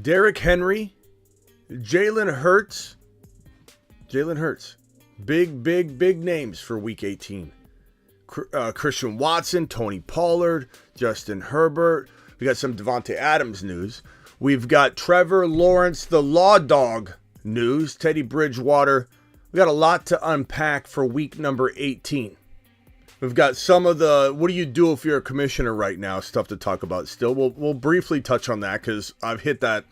Derrick Henry, Jalen Hurts. Big names for Week 18. Christian Watson, Tony Pollard, Justin Herbert. We got some Devontae Adams news. We've got Trevor Lawrence, the Law Dog news. Teddy Bridgewater. We got a lot to unpack for week number 18. We've got some of the, what do you do if you're a commissioner right now, stuff to talk about still. We'll briefly touch on that because I've hit that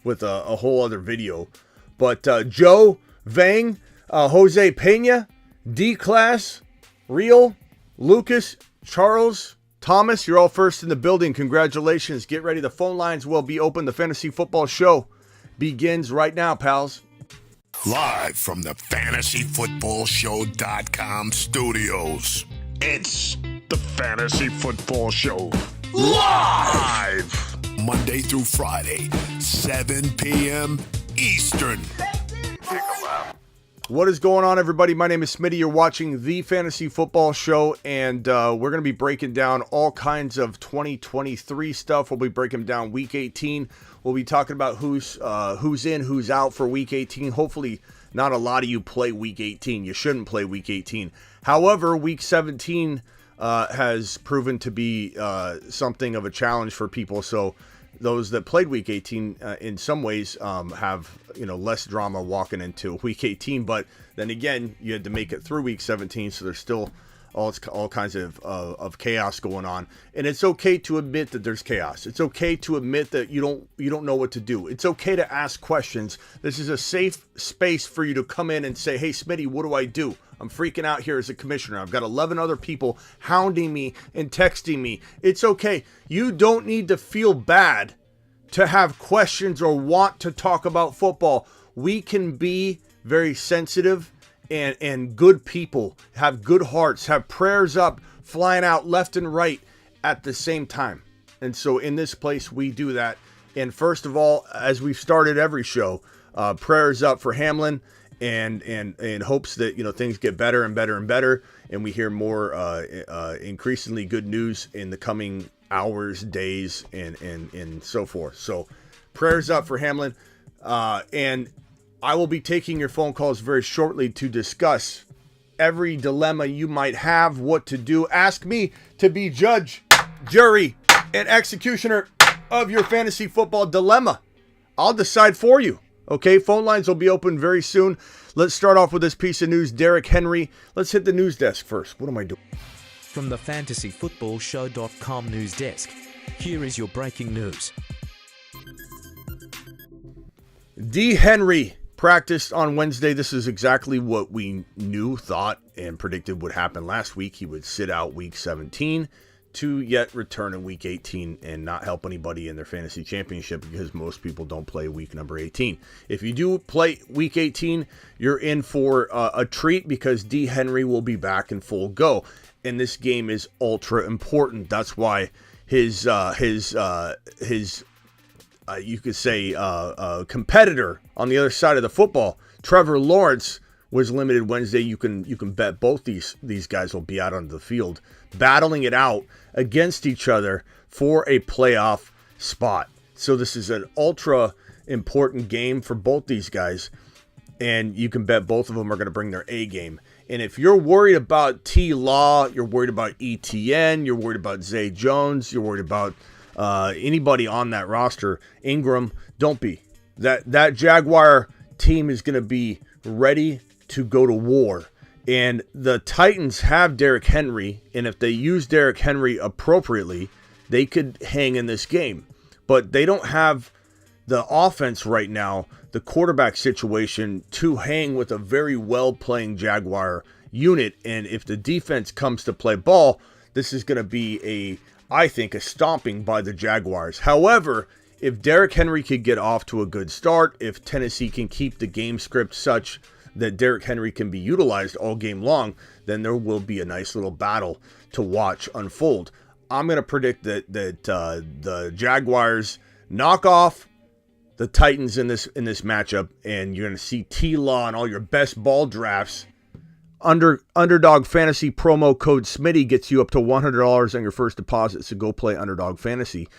with a whole other video. But Joe, Vang, Jose Pena, D-Class, Real, Lucas, Charles, Thomas, you're all first in the building. Congratulations. Get ready. The phone lines will be open. The Fantasy Football Show begins right now, pals. Live from the FantasyFootballShow.com studios. It's the Fantasy Football Show. Live! Monday through Friday, 7 p.m. Eastern. What is going on, everybody? My name is Smitty. You're watching the Fantasy Football Show, and we're going to be breaking down all kinds of 2023 stuff. We'll be breaking down Week 18. We'll be talking about who's in, who's out for Week 18. Hopefully, not a lot of you play Week 18. You shouldn't play Week 18. However, Week 17 has proven to be something of a challenge for people. So those that played Week 18 in some ways have less drama walking into Week 18. But then again, you had to make it through Week 17, so there's still all kinds of chaos going on. And it's okay to admit that there's chaos. It's okay to admit that you don't know what to do. It's okay to ask questions. This is a safe space for you to come in and say, hey, Smitty, what do I do? I'm freaking out here as a commissioner. I've got 11 other people hounding me and texting me. It's okay. You don't need to feel bad to have questions or want to talk about football. We can be very sensitive and good people, have good hearts, have prayers up, flying out left and right at the same time. And so in this place, we do that. And first of all, as we've started every show, prayers up for Hamlin and hopes that things get better and better and better, and we hear more increasingly good news in the coming hours, days, and so forth. So prayers up for Hamlin, and I will be taking your phone calls very shortly to discuss every dilemma you might have, what to do. Ask me to be judge, jury, and executioner of your fantasy football dilemma. I'll decide for you. Okay, phone lines will be open very soon. Let's start off with this piece of news. Derrick Henry. Let's hit the news desk first. What am I doing? From the FantasyFootballShow.com news desk, here is your breaking news. D. Henry practiced on Wednesday. This is exactly what we knew, thought, and predicted would happen last week. He would sit out Week 17 to yet return in Week 18 and not help anybody in their fantasy championship because most people don't play week number 18. If you do play Week 18, you're in for a treat because D. Henry will be back in full go. And this game is ultra important. That's why his you could say competitor on the other side of the football, Trevor Lawrence, was limited Wednesday. You can bet both these guys will be out on the field battling it out against each other for a playoff spot. So this is an ultra important game for both these guys, and you can bet both of them are going to bring their A game. And if you're worried about T. Law, you're worried about ETN, you're worried about Zay Jones, you're worried about anybody on that roster, Ingram, don't be. That Jaguar team is going to be ready to go to war. And the Titans have Derrick Henry, and if they use Derrick Henry appropriately, they could hang in this game. But they don't have the offense right now, the quarterback situation, to hang with a very well-playing Jaguar unit. And if the defense comes to play ball, this is going to be I think, a stomping by the Jaguars. However, if Derrick Henry could get off to a good start, if Tennessee can keep the game script such that Derrick Henry can be utilized all game long, then there will be a nice little battle to watch unfold. I'm going to predict that the Jaguars knock off the Titans in this matchup, and you're going to see T-Law and all your best ball drafts. Underdog Fantasy promo code Smitty gets you up to $100 on your first deposit, so go play Underdog Fantasy.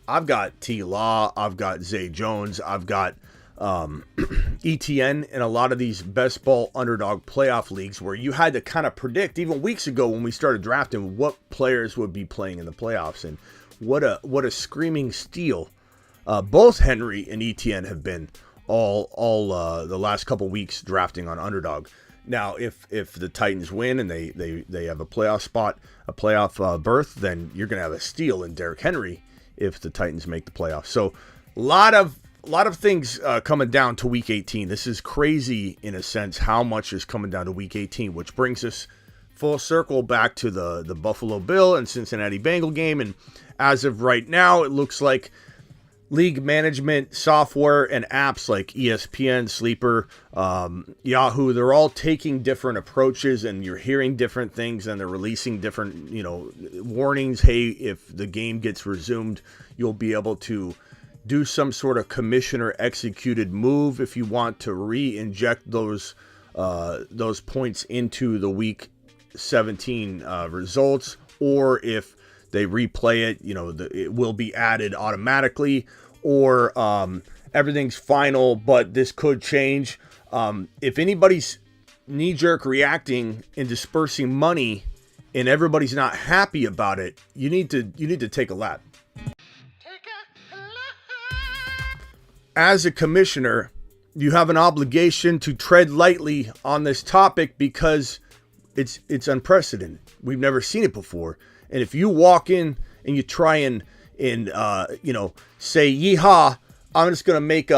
I've got T. Law, I've got Zay Jones, I've got ETN in a lot of these best ball underdog playoff leagues where you had to kind of predict even weeks ago when we started drafting what players would be playing in the playoffs, and what a screaming steal both Henry and ETN have been all the last couple weeks drafting on underdog. Now, if the Titans win and they have a playoff spot, a playoff berth, then you're going to have a steal in Derrick Henry if the Titans make the playoffs. So a lot of things coming down to Week 18. This is crazy in a sense how much is coming down to Week 18, which brings us full circle back to the Buffalo Bill and Cincinnati Bengal game. And as of right now, it looks like league management software and apps like ESPN, Sleeper, Yahoo, they're all taking different approaches, and you're hearing different things, and they're releasing different, warnings. Hey, if the game gets resumed, you'll be able to do some sort of commissioner executed move if you want to re-inject those points into the week 17 results, or if they replay it, it will be added automatically, or everything's final, but this could change. If anybody's knee-jerk reacting and dispersing money and everybody's not happy about it, you need to take a lap. As a commissioner, you have an obligation to tread lightly on this topic because it's unprecedented. We've never seen it before. And if you walk in and you try and say, yeehaw, I'm just going to make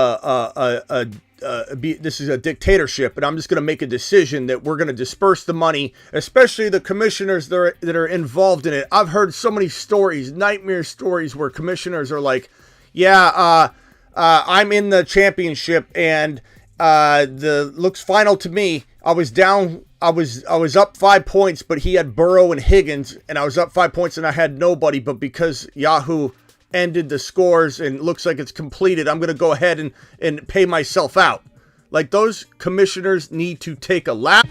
this is a dictatorship, and I'm just going to make a decision that we're going to disperse the money, especially the commissioners that are involved in it. I've heard so many stories, nightmare stories, where commissioners are like, I'm in the championship, and looks final to me. I was down. I was up 5 points, but he had Burrow and Higgins, and I was up 5 points, and I had nobody. But because Yahoo ended the scores and looks like it's completed, I'm going to go ahead and pay myself out. Like, those commissioners need to take a lap.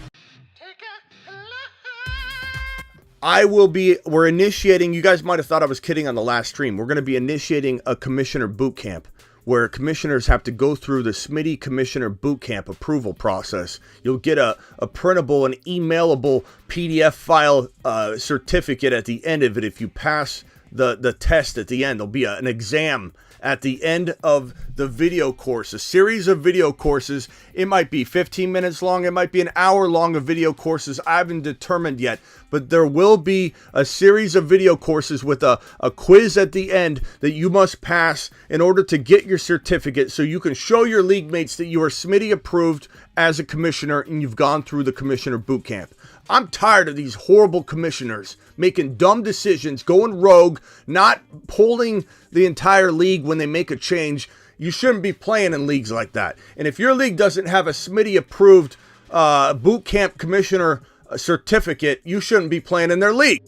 We're initiating, you guys might have thought I was kidding on the last stream. We're going to be initiating a commissioner boot camp, where commissioners have to go through the Smitty Commissioner Bootcamp approval process. You'll get a printable and emailable PDF file certificate at the end of it if you pass the test at the end. There'll be an exam at the end of the video course, a series of video courses. It might be 15 minutes long. It might be an hour long of video courses. I haven't determined yet, but there will be a series of video courses with a quiz at the end that you must pass in order to get your certificate, so you can show your league mates that you are Smitty approved as a commissioner and you've gone through the commissioner boot camp. I'm tired of these horrible commissioners making dumb decisions, going rogue, not polling the entire league when they make a change. You shouldn't be playing in leagues like that. And if your league doesn't have a Smitty approved boot camp commissioner certificate, you shouldn't be playing in their league.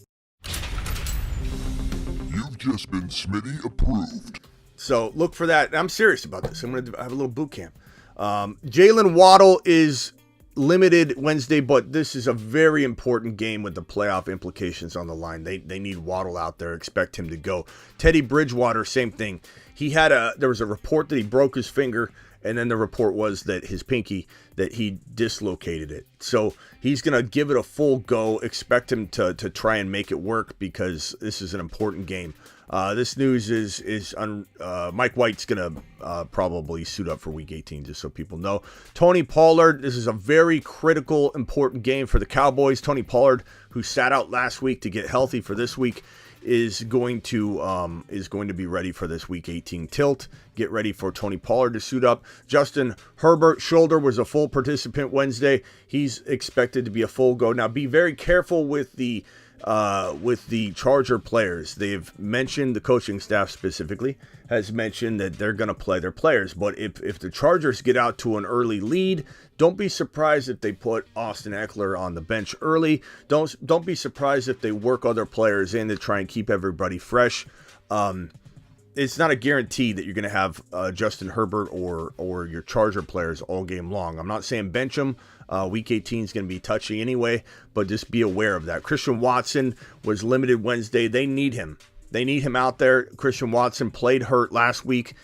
You've just been Smitty approved. So look for that. I'm serious about this. I'm going to have a little boot camp. Jalen Waddle is limited Wednesday, but this is a very important game with the playoff implications on the line. They need Waddle out there. Expect him to go. Teddy Bridgewater, same thing. There was a report that he broke his finger, and then the report was that his pinky, that he dislocated it. So he's going to give it a full go. Expect him to try and make it work, because this is an important game. This news is Mike White's going to probably suit up for Week 18, just so people know. Tony Pollard, this is a very critical, important game for the Cowboys. Tony Pollard, who sat out last week to get healthy for this week, is going to be ready for this Week 18 tilt. Get ready for Tony Pollard to suit up. Justin Herbert, shoulder, was a full participant Wednesday. He's expected to be a full go. Now, be very careful with the Charger players. They've mentioned, the coaching staff specifically has mentioned that they're going to play their players. But if the Chargers get out to an early lead, don't be surprised if they put Austin Eckler on the bench early. Don't be surprised if they work other players in to try and keep everybody fresh. It's not a guarantee that you're going to have Justin Herbert or your Charger players all game long. I'm not saying bench them. Week 18 is going to be touchy anyway, but just be aware of that. Christian Watson was limited Wednesday. They need him. They need him out there. Christian Watson played hurt last week.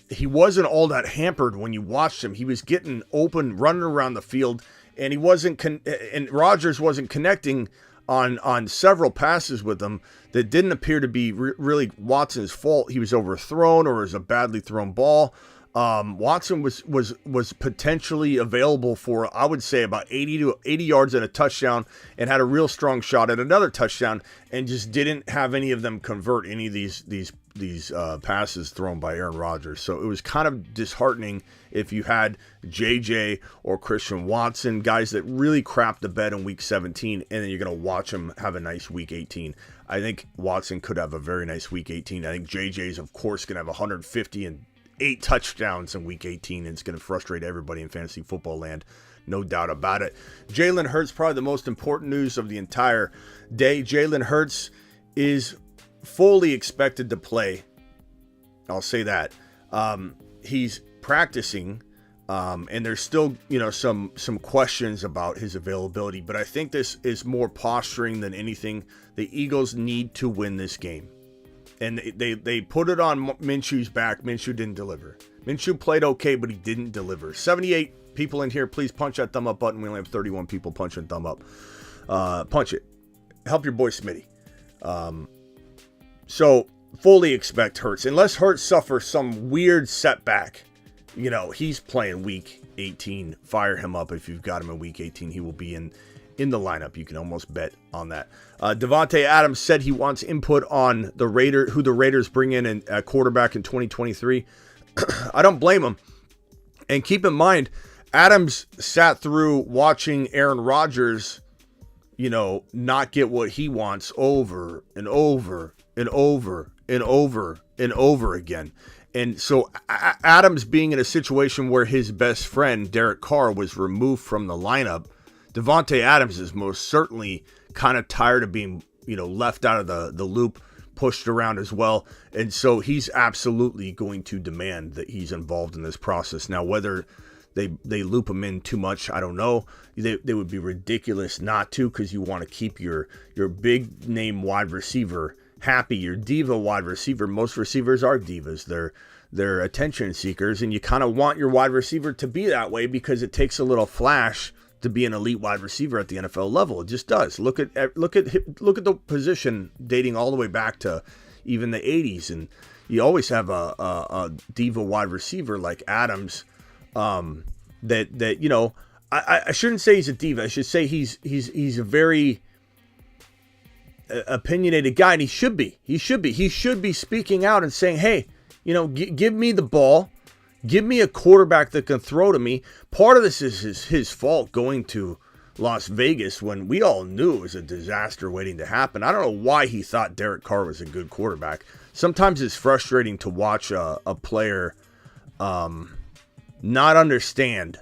He wasn't all that hampered when you watched him. He was getting open, running around the field, and he wasn't. And Rodgers wasn't connecting on several passes with him that didn't appear to be really Watson's fault. He was overthrown, or it was a badly thrown ball. Watson was potentially available for, I would say, about 80 yards and a touchdown, and had a real strong shot at another touchdown, and just didn't have any of them convert any of these passes thrown by Aaron Rodgers. So it was kind of disheartening if you had JJ or Christian Watson, guys that really crapped the bed in week 17, and then you're going to watch them have a nice week 18. I think Watson could have a very nice week 18. I think JJ's, of course, going to have 150 and 8 touchdowns in week 18, and it's going to frustrate everybody in fantasy football land. No doubt about it. Jalen Hurts, probably the most important news of the entire day. Jalen Hurts is fully expected to play. I'll say that. He's practicing, and there's still, some questions about his availability, but I think this is more posturing than anything. The Eagles need to win this game. And they put it on Minshew's back. Minshew didn't deliver. Minshew played okay, but he didn't deliver. 78 people in here, please punch that thumb up button. We only have 31 people punching thumb up. Punch it. Help your boy Smitty. So fully expect Hurts. Unless Hurts suffers some weird setback, he's playing week 18. Fire him up if you've got him in week 18. He will be in the lineup. You can almost bet on that. Devontae Adams said he wants input on who the Raiders bring in at quarterback in 2023. I don't blame him. And keep in mind, Adams sat through watching Aaron Rodgers, not get what he wants over and over and over and over and over again. And so Adams being in a situation where his best friend, Derek Carr, was removed from the lineup, Devontae Adams is most certainly kind of tired of being, left out of the loop, pushed around as well. And so he's absolutely going to demand that he's involved in this process. Now, whether they loop him in too much, I don't know. They would be ridiculous not to, because you want to keep your big name wide receiver happy, your diva wide receiver. Most receivers are divas. They're attention seekers, and you kind of want your wide receiver to be that way because it takes a little flash to be an elite wide receiver at the NFL level. It just does. Look at the position dating all the way back to even the 80s, and you always have a diva wide receiver like Adams. That I shouldn't say he's a diva. I should say he's a very opinionated guy, and he should be. He should be speaking out and saying, "Hey, give me the ball. Give me a quarterback that can throw to me." Part of this is his fault going to Las Vegas when we all knew it was a disaster waiting to happen. I don't know why he thought Derek Carr was a good quarterback. Sometimes it's frustrating to watch a player not understand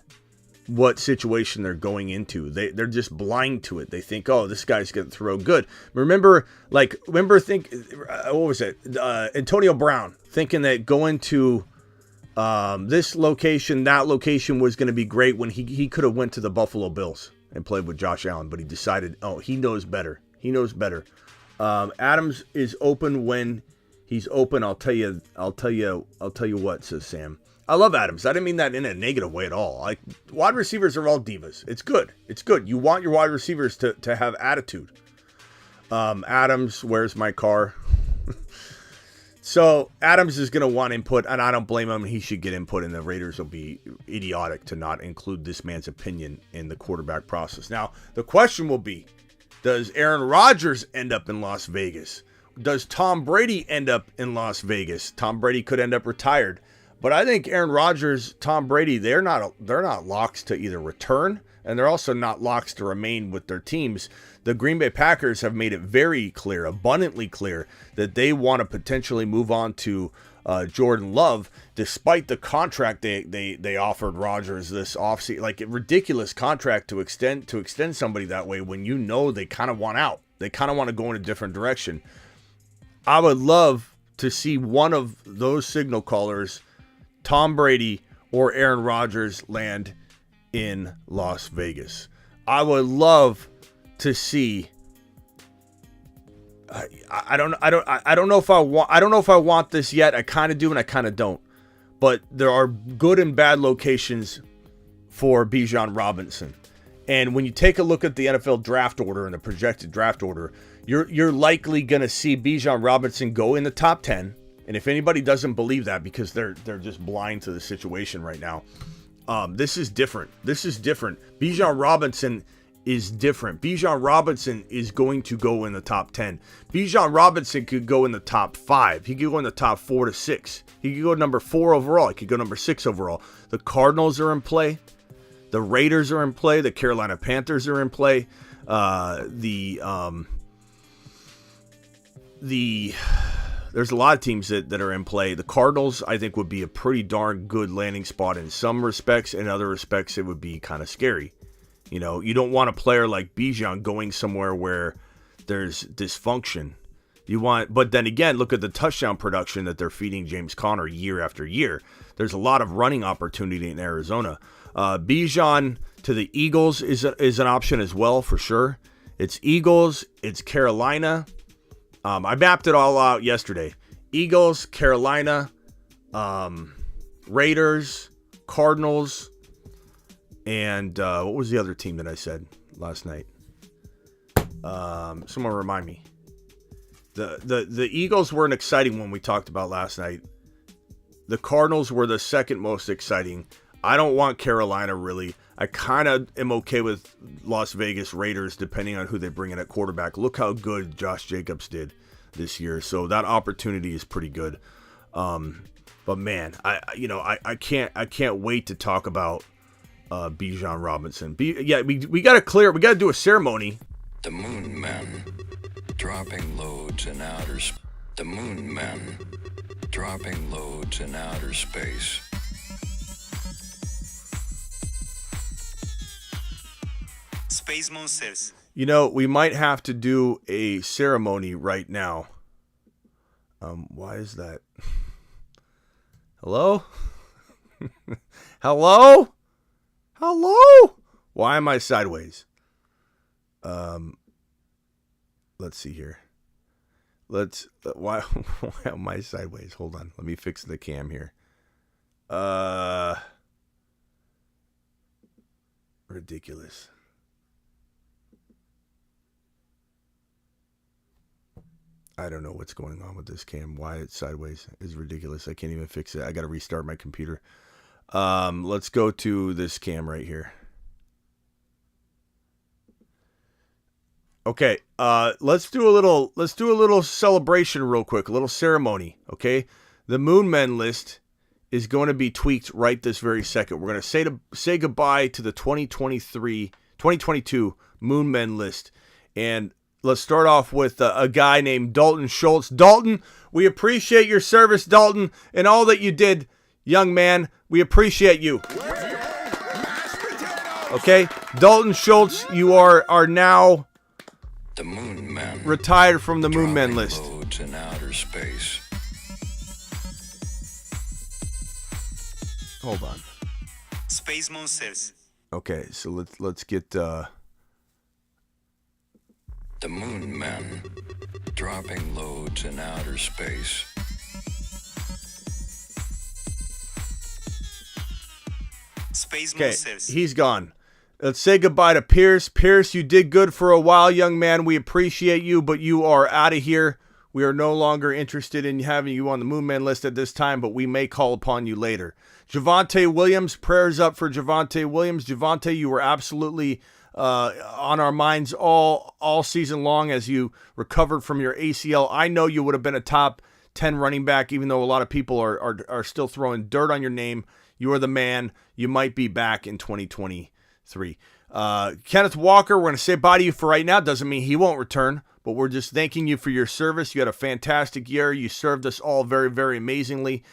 what situation they're going into. They're just blind to it. They think, oh, this guy's going to throw good. Remember, what was it? Antonio Brown thinking that going to this location, that location was going to be great when he could have went to the Buffalo Bills and played with Josh Allen, but he decided, he knows better. He knows better. Adams is open when he's open. I'll tell you what, says Sam. I love Adams. I didn't mean that in a negative way at all. Wide receivers are all divas. It's good. It's good. You want your wide receivers to have attitude. Adams, where's my car? So Adams is going to want input, and I don't blame him. He should get input, and the Raiders will be idiotic to not include this man's opinion in the quarterback process. Now, the question will be, does Aaron Rodgers end up in Las Vegas? Does Tom Brady end up in Las Vegas? Tom Brady could end up retired. But I think Aaron Rodgers, Tom Brady, they're not locks to either return, and they're also not locks to remain with their teams. The Green Bay Packers have made it very clear, abundantly clear, that they want to potentially move on to Jordan Love, despite the contract they offered Rodgers this offseason. Like a ridiculous contract to extend somebody that way when you know they kind of want out. They kind of want to go in a different direction. I would love to see one of those signal callers, Tom Brady or Aaron Rodgers, land in Las Vegas. I would love to see I don't know if I want this yet. I kind of do and I kind of don't. But there are good and bad locations for Bijan Robinson. And when you take a look at the NFL draft order and the projected draft order, you're likely going to see Bijan Robinson go in the top 10. And if anybody doesn't believe that because they're just blind to the situation right now, this is different. Bijan Robinson is different. Bijan Robinson is going to go in the top 10. Bijan Robinson could go in the top 5. He could go in the top 4 to 6. He could go number 4 overall. He could go number 6 overall. The Cardinals are in play. The Raiders are in play. The Carolina Panthers are in play. There's a lot of teams that are in play. The Cardinals, I think, would be a pretty darn good landing spot in some respects. In other respects, it would be kind of scary. You know, you don't want a player like Bijan going somewhere where there's dysfunction. But then again, look at the touchdown production that they're feeding James Conner year after year. There's a lot of running opportunity in Arizona. Bijan to the Eagles is an option as well, for sure. It's Eagles, it's Carolina. I mapped it all out yesterday. Eagles, Carolina, Raiders, Cardinals, and what was the other team that I said last night? Someone remind me. The Eagles were an exciting one we talked about last night. The Cardinals were the second most exciting. I don't want Carolina, really. I kind of am okay with Las Vegas Raiders, depending on who they bring in at quarterback. Look how good Josh Jacobs did this year. So that opportunity is pretty good. But man, I can't wait to talk about Bijan Robinson. We got to do a ceremony. The Moon Men dropping loads in outer space. The Moon Men dropping loads in outer space. Space Monsters. You know, we might have to do a ceremony right now. Why is that? Hello? Hello? Hello? Why am I sideways? Let's see here. Why am I sideways? Hold on. Let me fix the cam here. Ridiculous. I don't know what's going on with this cam. Why it's sideways is ridiculous. I can't even fix it. I got to restart my computer. Let's go to this cam right here. Okay, let's do a little celebration real quick, a little ceremony, okay? The Moon Men list is going to be tweaked right this very second. We're going to say goodbye to the 2022 Moon Men list. And let's start off with a guy named Dalton Schultz. Dalton, we appreciate your service, Dalton, and all that you did, young man. We appreciate you. Okay, Dalton Schultz, you are now The Moon Men retired from the Moon Men list. Loads in outer space. Hold on. Space Monsters. Okay, so let's get The Moon Men dropping loads in outer space. Space okay. Monsters. He's gone. Let's say goodbye to Pierce. Pierce, you did good for a while, young man. We appreciate you, but you are out of here. We are no longer interested in having you on the Moon Man list at this time, but we may call upon you later. Javonte Williams, prayers up for Javonte Williams. Javonte, you were absolutely on our minds all season long as you recovered from your ACL. I know you would have been a top 10 running back, even though a lot of people are still throwing dirt on your name. You are the man. You might be back in 2023. Kenneth Walker, we're going to say bye to you for right now. Doesn't mean he won't return, but we're just thanking you for your service. You had a fantastic year. You served us all very, very amazingly.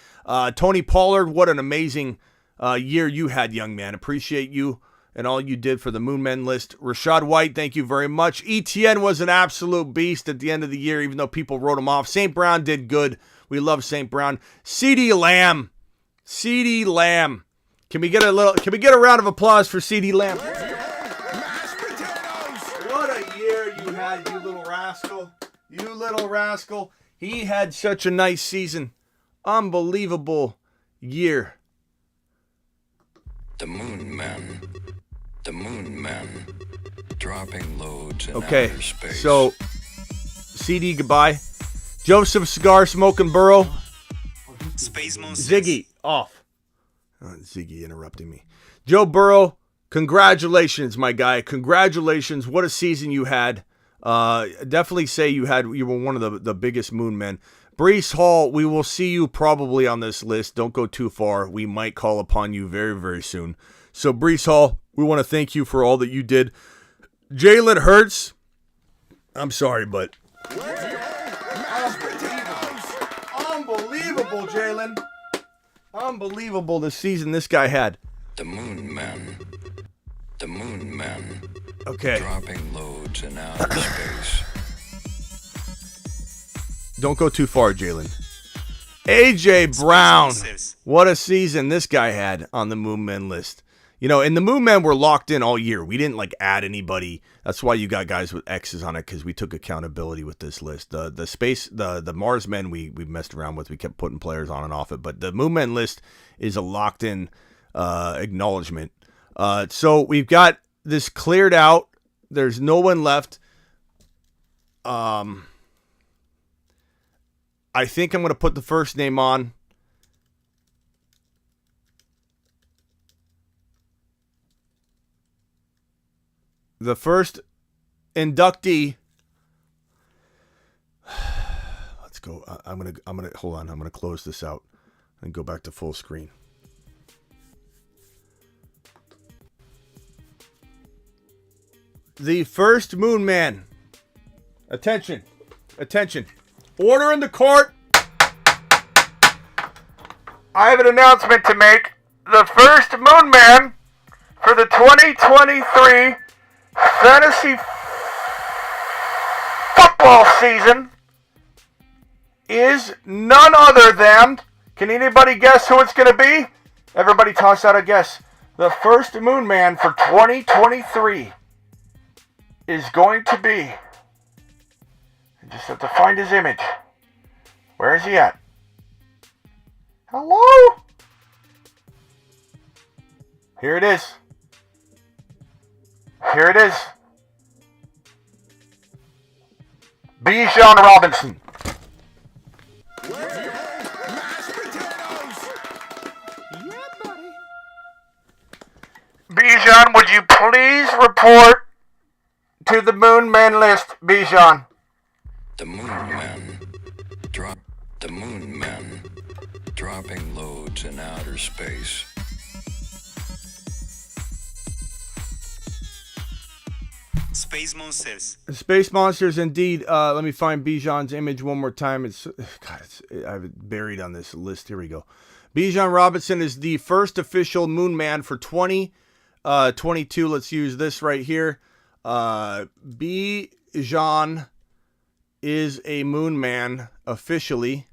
Tony Pollard, what an amazing year you had, young man. Appreciate you and all you did for the Moon Men list. Rashad White, thank you very much. ETN was an absolute beast at the end of the year, even though people wrote him off. St. Brown did good. We love St. Brown. CeeDee Lamb. Can we get a round of applause for CeeDee Lamb? What a year you had, you little rascal. You little rascal. He had such a nice season. Unbelievable year. The Moon Men. The Moon Men. Dropping loads in Okay, outer space. so CD, goodbye. Joseph Cigar Smoking Burrow. Space Monsters. Ziggy, off. Ziggy interrupting me. Joe Burrow, congratulations, my guy. Congratulations. What a season you had. Definitely say you were one of the biggest Moon Men. Breece Hall, we will see you probably on this list. Don't go too far. We might call upon you very, very soon. So, Breece Hall, we want to thank you for all that you did. Jalen Hurts, I'm sorry, but unbelievable, Jalen. Unbelievable the season this guy had. The Moon Men. The Moon Men. Okay. Dropping loads in outer space. Don't go too far, Jalen. AJ Brown. Monsters. What a season this guy had on the Moon Men list. You know, and the Moon Men were locked in all year. We didn't add anybody. That's why you got guys with X's on it, because we took accountability with this list. The Mars Men we messed around with. We kept putting players on and off it, but the Moon Men list is a locked in acknowledgement. So we've got this cleared out. There's no one left. I think I'm going to put the first name on. The first inductee. Let's go. I'm gonna hold on. I'm gonna close this out and go back to full screen. The first Moon Man. Attention. Attention. Order in the court. I have an announcement to make. The first Moon Man for the 2023 fantasy football season is none other than, can anybody guess who it's going to be? Everybody toss out a guess. The first Moon Man for 2023 is going to be, I just have to find his image. Where is he at? Hello? Here it is. Here it is. Bijan Robinson. Bijan, would you please report to the Moon Men list, Bijan? The Moon Men. The Moon Men. Dropping loads in outer space. Space Monsters. Space Monsters, indeed. Let me find Bijan's image one more time. I have it buried on this list. Here we go. Bijan Robinson is the first official Moon Man for 2022. Let's use this right here. Bijan is a Moon Man officially.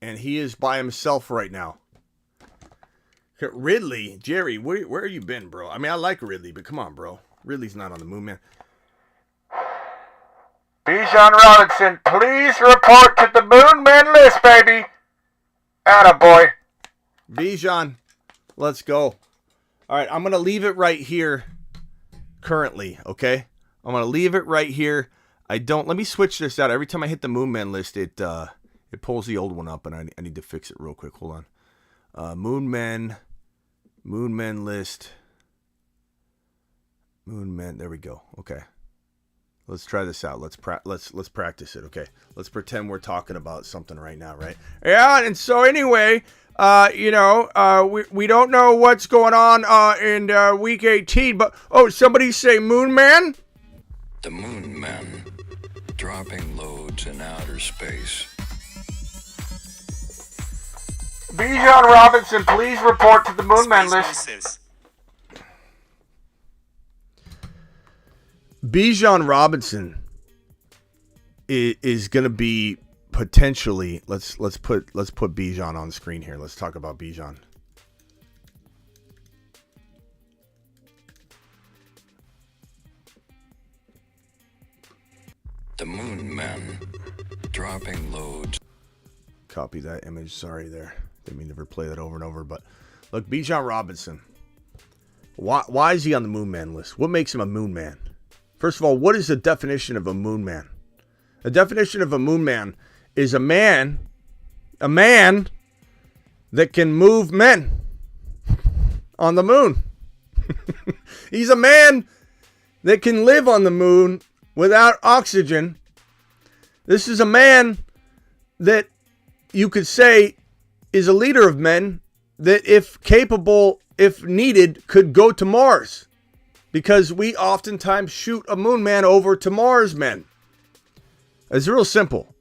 And he is by himself right now. Ridley, Jerry, where you been, bro? I mean, I like Ridley, but come on, bro. Ridley's not on the Moon Man. Bijan Robinson, please report to the Moon Man list, baby. Attaboy. Bijan, let's go. All right, I'm going to leave it right here currently, okay? I'm going to leave it right here. Let me switch this out. Every time I hit the Moon Man list, it pulls the old one up, and I need to fix it real quick. Hold on. Moon Men list. Moon Men. There we go. Okay. Let's try this out. Let's practice it. Okay. Let's pretend we're talking about something right now, right? Yeah. And so anyway, we don't know what's going on in week 18, but somebody say Moon Man. The Moon Men. Dropping loads in outer space. Bijan Robinson, please report to the Moon Man Space list. Monsters. Bijan Robinson is going to be potentially. Let's put Bijan on the screen here. Let's talk about Bijan. The moon men dropping loads. Copy that image. Sorry there. Didn't mean to replay that over and over. But look, Bijan Robinson. Why is he on the moon man list? What makes him a moon man? First of all, what is the definition of a moon man? The definition of a moon man is a man that can move men on the moon. He's a man that can live on the moon without oxygen. This is a man that you could say is a leader of men that, if capable, if needed, could go to Mars. Because we oftentimes shoot a moon man over to Mars men. It's real simple.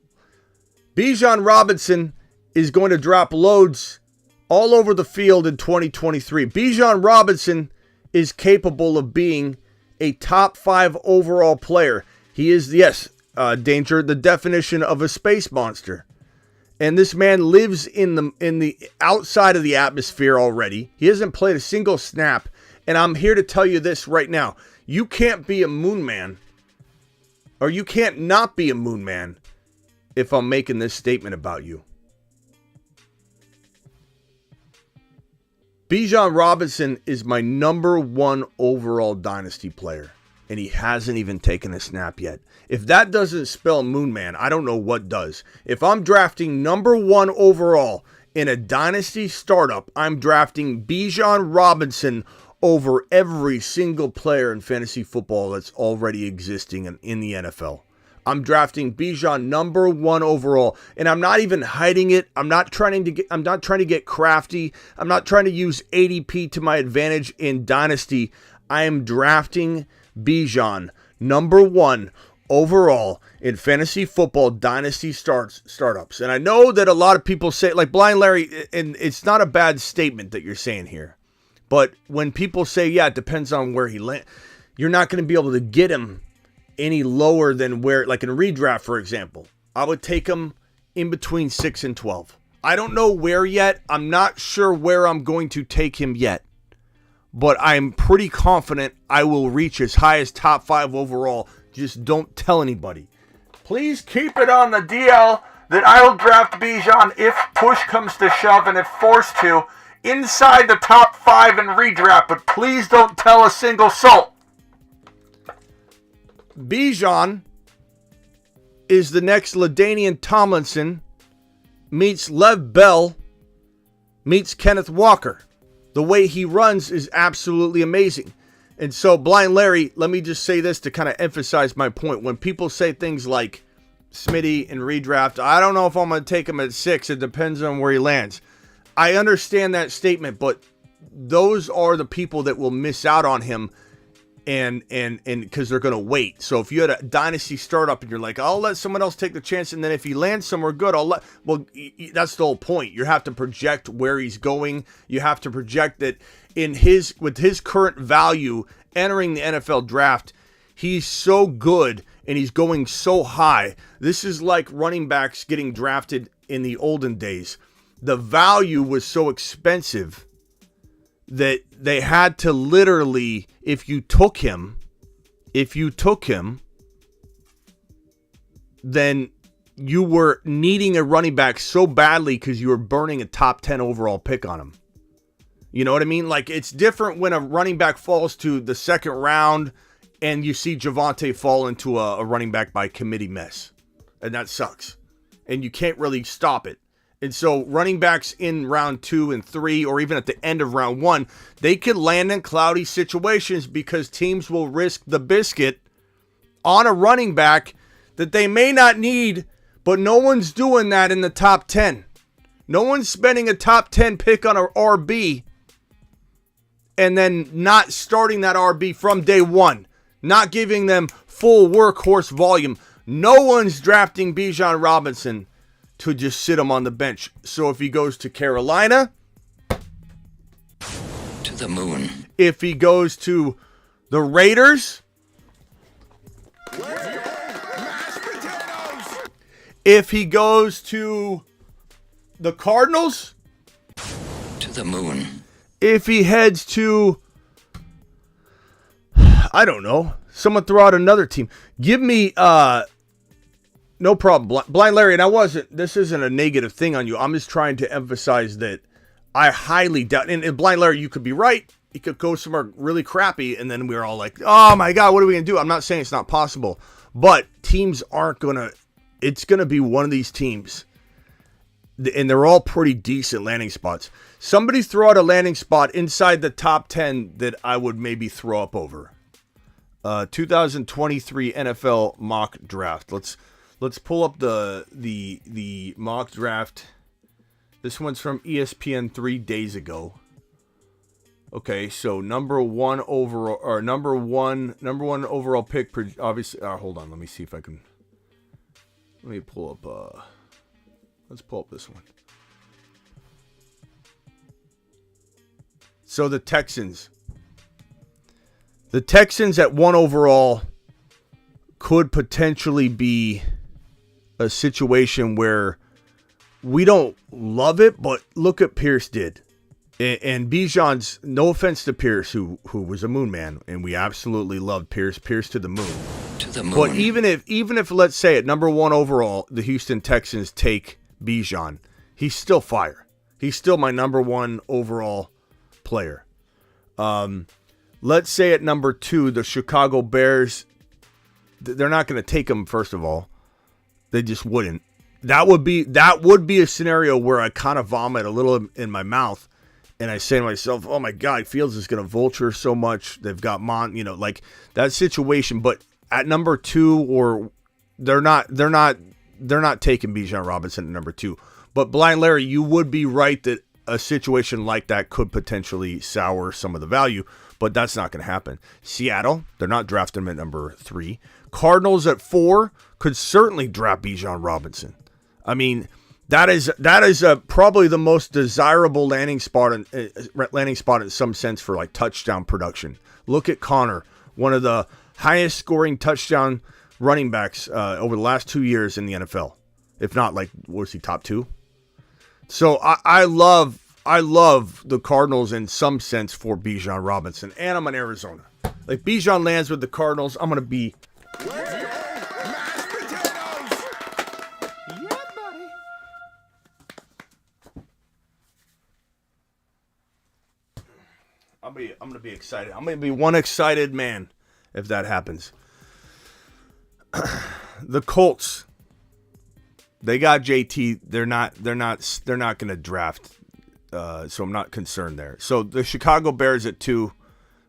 Bijan Robinson is going to drop loads all over the field in 2023. Bijan Robinson is capable of being a top 5 overall player. He is, yes, Danger, the definition of a space monster. And this man lives in the outside of the atmosphere already. He hasn't played a single snap. And I'm here to tell you this right now. You can't be a moon man, or you can't not be a moon man, if I'm making this statement about you. Bijan Robinson is my number 1 overall dynasty player, and he hasn't even taken a snap yet. If that doesn't spell moon man, I don't know what does. If I'm drafting number 1 overall in a dynasty startup, I'm drafting Bijan Robinson over every single player in fantasy football that's already existing in the NFL. I'm drafting Bijan number 1 overall, and I'm not even hiding it. I'm not trying to get crafty. I'm not trying to use ADP to my advantage in dynasty. I am drafting Bijan number 1 overall in fantasy football dynasty startups. And I know that a lot of people say, like Blind Larry, and it's not a bad statement that you're saying here. But when people say, yeah, it depends on where he lands, you're not going to be able to get him any lower than where, like in redraft, for example. I would take him in between 6 and 12. I don't know where yet. I'm not sure where I'm going to take him yet. But I'm pretty confident I will reach as high as top 5 overall. Just don't tell anybody. Please keep it on the DL that I will draft Bijan if push comes to shove and if forced to, inside the top 5 in redraft, but please don't tell a single soul. Bijan is the next LaDainian Tomlinson meets Lev Bell meets Kenneth Walker. The way he runs is absolutely amazing. And so, Blind Larry, let me just say this to kind of emphasize my point. When people say things like Smitty and redraft, I don't know if I'm going to take him at 6. It depends on where he lands. I understand that statement, but those are the people that will miss out on him and because they're going to wait. So if you had a dynasty startup and you're like, I'll let someone else take the chance, and then if he lands somewhere good, that's the whole point. You have to project where he's going. You have to project that with his current value entering the NFL draft, he's so good and he's going so high. This is like running backs getting drafted in the olden days. The value was so expensive that they had to literally, if you took him, then you were needing a running back so badly because you were burning a top 10 overall pick on him. You know what I mean? Like, it's different when a running back falls to the second round and you see Javonte fall into a running back by committee mess. And that sucks. And you can't really stop it. And so running backs in round 2 and 3, or even at the end of round 1, they could land in cloudy situations because teams will risk the biscuit on a running back that they may not need, but no one's doing that in the top 10. No one's spending a top 10 pick on an RB and then not starting that RB from day one, not giving them full workhorse volume. No one's drafting Bijan Robinson to just sit him on the bench. So if he goes to Carolina, to the moon. If he goes to the Raiders, if he goes to the Cardinals, to the moon. If he heads to, I don't know, someone throw out another team. Give me No problem. Blind Larry, and this isn't a negative thing on you. I'm just trying to emphasize that I highly doubt, and Blind Larry, you could be right. You could go somewhere really crappy, and then we're all like, oh my God, what are we going to do? I'm not saying it's not possible, but teams aren't going to, it's going to be one of these teams, and they're all pretty decent landing spots. Somebody throw out a landing spot inside the top 10 that I would maybe throw up over. 2023 NFL mock draft. Let's pull up the mock draft. This one's from ESPN 3 days ago. Okay, so number one overall pick. Obviously, hold on. Let me see if I can. Let me pull up. Let's pull up this one. So the Texans at 1 overall could potentially be a situation where we don't love it, but look at Pierce did. And Bijan's, no offense to Pierce, who was a moon man, and we absolutely loved Pierce to the moon. To the moon. But even if let's say at number 1 overall, the Houston Texans take Bijan, he's still fire. He's still my number 1 overall player. Let's say at number 2, the Chicago Bears, they're not going to take him, first of all. They just wouldn't. That would be a scenario where I kind of vomit a little in my mouth, and I say to myself, "Oh my God, Fields is going to vulture so much." They've got like that situation. But at number 2, or they're not taking Bijan Robinson at number 2. But Blind Larry, you would be right that a situation like that could potentially sour some of the value, but that's not going to happen. Seattle, they're not drafting him at number 3. Cardinals at 4 could certainly draft Bijan Robinson. I mean, that is probably the most desirable landing spot in some sense for like touchdown production. Look at Connor, one of the highest scoring touchdown running backs over the last 2 years in the NFL. If not, like, was he top 2? So I love the Cardinals in some sense for Bijan Robinson, and I'm in Arizona. Like, Bijan lands with the Cardinals, I'm gonna be. I'm gonna be excited. I'm gonna be one excited man if that happens. The Colts, they got JT. They're not gonna draft. So I'm not concerned there. So the Chicago Bears at 2,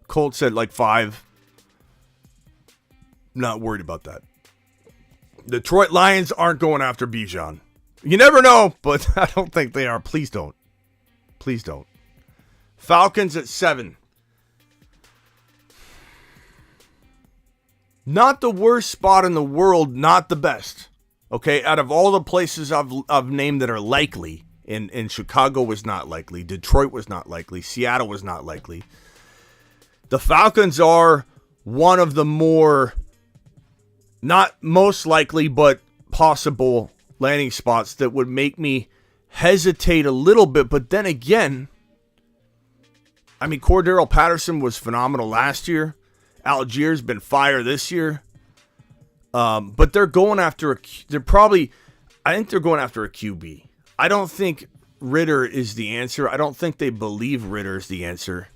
Colts at like 5. Not worried about that. Detroit Lions aren't going after Bijan. You never know, but I don't think they are. Please don't. Please don't. Falcons at 7. Not the worst spot in the world, not the best. Okay, out of all the places I've named that are likely, and Chicago was not likely, Detroit was not likely, Seattle was not likely. The Falcons are one of the more, not most likely, but possible landing spots that would make me hesitate a little bit. But then again, I mean, Cordero Patterson was phenomenal last year. Algiers been fire this year. But they're going after I think they're going after a QB. I don't think Ritter is the answer. I don't think they believe Ritter is the answer.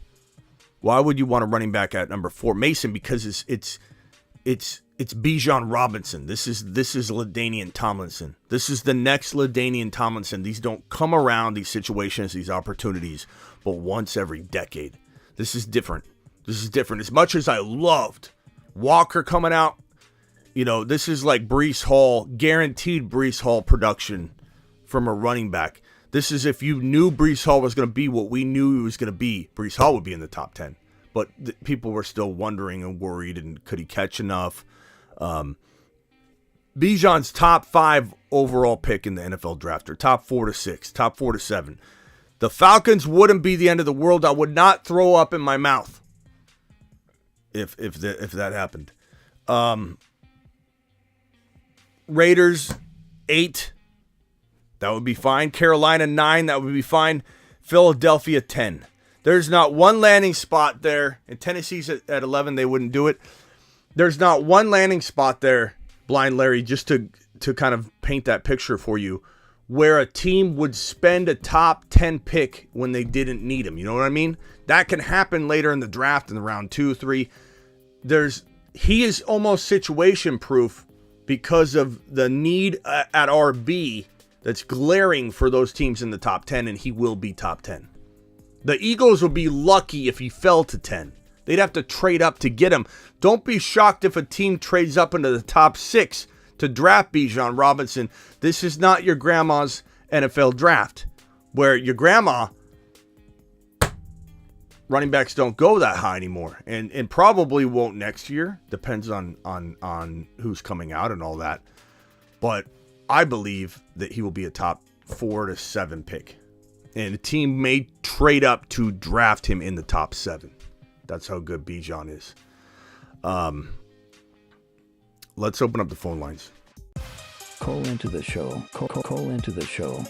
Why would you want a running back at number 4? Mason, because it's Bijan Robinson. This is LaDainian Tomlinson. This is the next LaDainian Tomlinson. These don't come around, these situations, these opportunities, but once every decade. This is different. As much as I loved Walker coming out, this is like Breece Hall, guaranteed Breece Hall production from a running back. This is if you knew Breece Hall was going to be what we knew he was going to be. Breece Hall would be in the top 10. But people were still wondering and worried, and could he catch enough? Bijan's top 5 overall pick in the NFL draft, or top 4 to 6, top 4 to 7. The Falcons wouldn't be the end of the world. I would not throw up in my mouth if that happened. Raiders 8, that would be fine. Carolina 9, that would be fine. Philadelphia 10. There's not one landing spot there. And Tennessee's at 11, they wouldn't do it. There's not one landing spot there, Blind Larry, just to to kind of paint that picture for you, where a team would spend a top 10 pick when they didn't need him. You know what I mean? That can happen later in the draft in the round 2, 3. He is almost situation proof because of the need at RB that's glaring for those teams in the top 10, and he will be top 10. The Eagles will be lucky if he fell to 10. They'd have to trade up to get him. Don't be shocked if a team trades up into the top 6 to draft Bijan Robinson. This is not your grandma's NFL draft, where your grandma running backs don't go that high anymore, and probably won't next year. Depends on who's coming out and all that. But I believe that he will be a top 4 to 7 pick, and a team may trade up to draft him in the top 7. That's how good Bijan is. Let's open up the phone lines. Call into the show. Call into the show.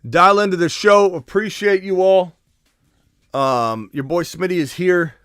Dial into the show. Appreciate you all. Your boy Smitty is here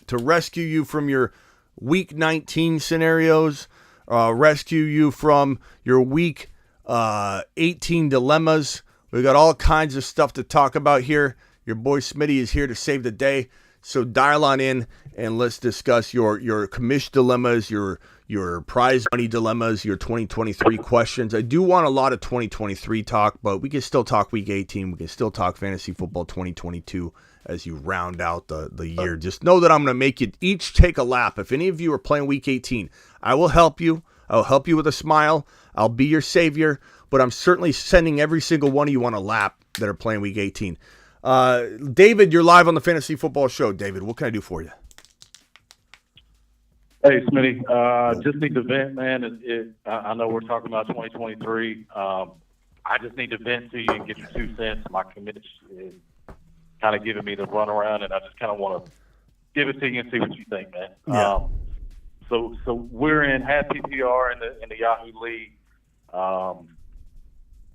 to rescue you from your Week 19 scenarios, rescue you from your Week 18 dilemmas. We got all kinds of stuff to talk about here. Your boy Smitty is here to save the day. So dial on in and let's discuss your commish dilemmas, your prize money dilemmas, your 2023 questions. I do want a lot of 2023 talk, but we can still talk Week 18. We can still talk fantasy football 2022 as you round out the year. Just know that I'm going to make you each take a lap. If any of you are playing Week 18, I will help you. I'll help you with a smile. I'll be your savior, but I'm certainly sending every single one of you on a lap that are playing Week 18. David, you're live on the Fantasy Football Show. David, what can I do for you? Hey, Smitty. Just need to vent, man. I know we're talking about 2023. I just need to vent to you and get your 2 cents. My committee is kind of giving me the runaround, and I just kind of want to give it to you and see what you think, man. Yeah. So we're in half PPR in the Yahoo League.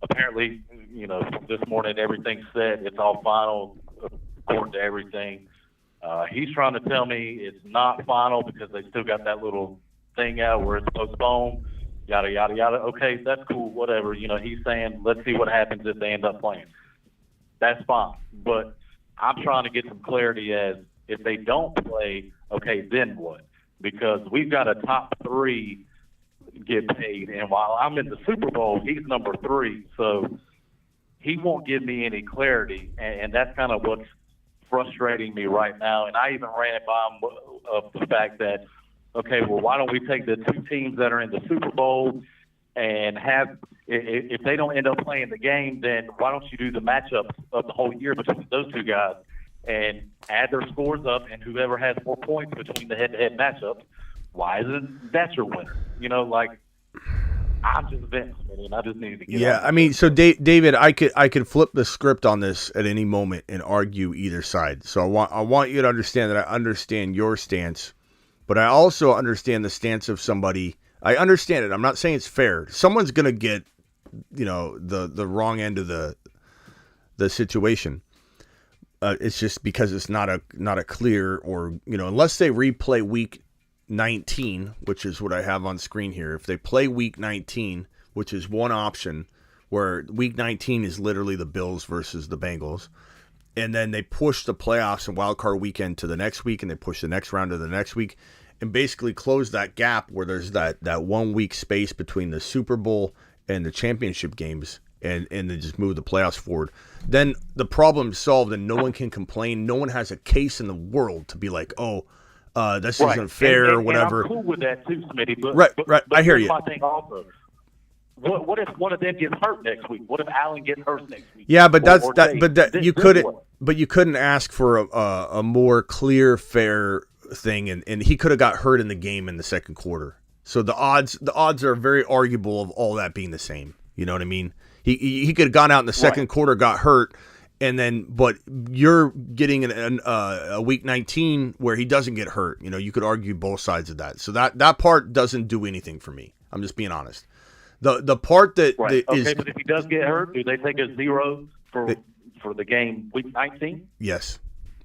Apparently, this morning everything's set. It's all final according to everything. He's trying to tell me it's not final because they still got that little thing out where it's postponed, yada, yada, yada. Okay, that's cool, whatever. He's saying, let's see what happens if they end up playing. That's fine. But I'm trying to get some clarity as if they don't play, okay, then what? Because we've got a top 3 get paid. And while I'm in the Super Bowl, he's number 3. So he won't give me any clarity. And that's kind of what's frustrating me right now. And I even ran it by him of the fact that, okay, well, why don't we take the 2 teams that are in the Super Bowl and have, if they don't end up playing the game, then why don't you do the matchups of the whole year between those 2 guys and add their scores up, and whoever has more points between the head-to-head matchups, why isn't that your winner? I'm just venting, and I just needed to get Yeah, I mean, so David, I could flip the script on this at any moment and argue either side. So I want you to understand that I understand your stance, but I also understand the stance of somebody. I understand it. I'm not saying it's fair. Someone's gonna get, the wrong end of the situation. It's just because it's not a clear, or unless they replay Week 19, which is what I have on screen here. If they play Week 19, which is one option, where Week 19 is literally the Bills versus the Bengals, and then they push the playoffs and wild card weekend to the next week, and they push the next round to the next week, and basically close that gap where there's that 1 week space between the Super Bowl and the championship games, and they just move the playoffs forward. Then the problem's solved, and no one can complain. No one has a case in the world to be like, this isn't fair or whatever. And I'm cool with that too, Smitty. But, right. But I hear you. My thing also. What if one of them gets hurt next week? What if Allen gets hurt next week? Yeah, but you couldn't. What? But you couldn't ask for a more clear, fair thing, and he could have got hurt in the game in the second quarter. So the odds are very arguable of all that being the same. You know what I mean? He could have gone out in the second quarter, got hurt, and then but you're getting a Week 19 where he doesn't get hurt. You could argue both sides of that. So that part doesn't do anything for me. I'm just being honest. The part that is, but if he does get hurt, do they take a 0 for the game Week 19? Yes.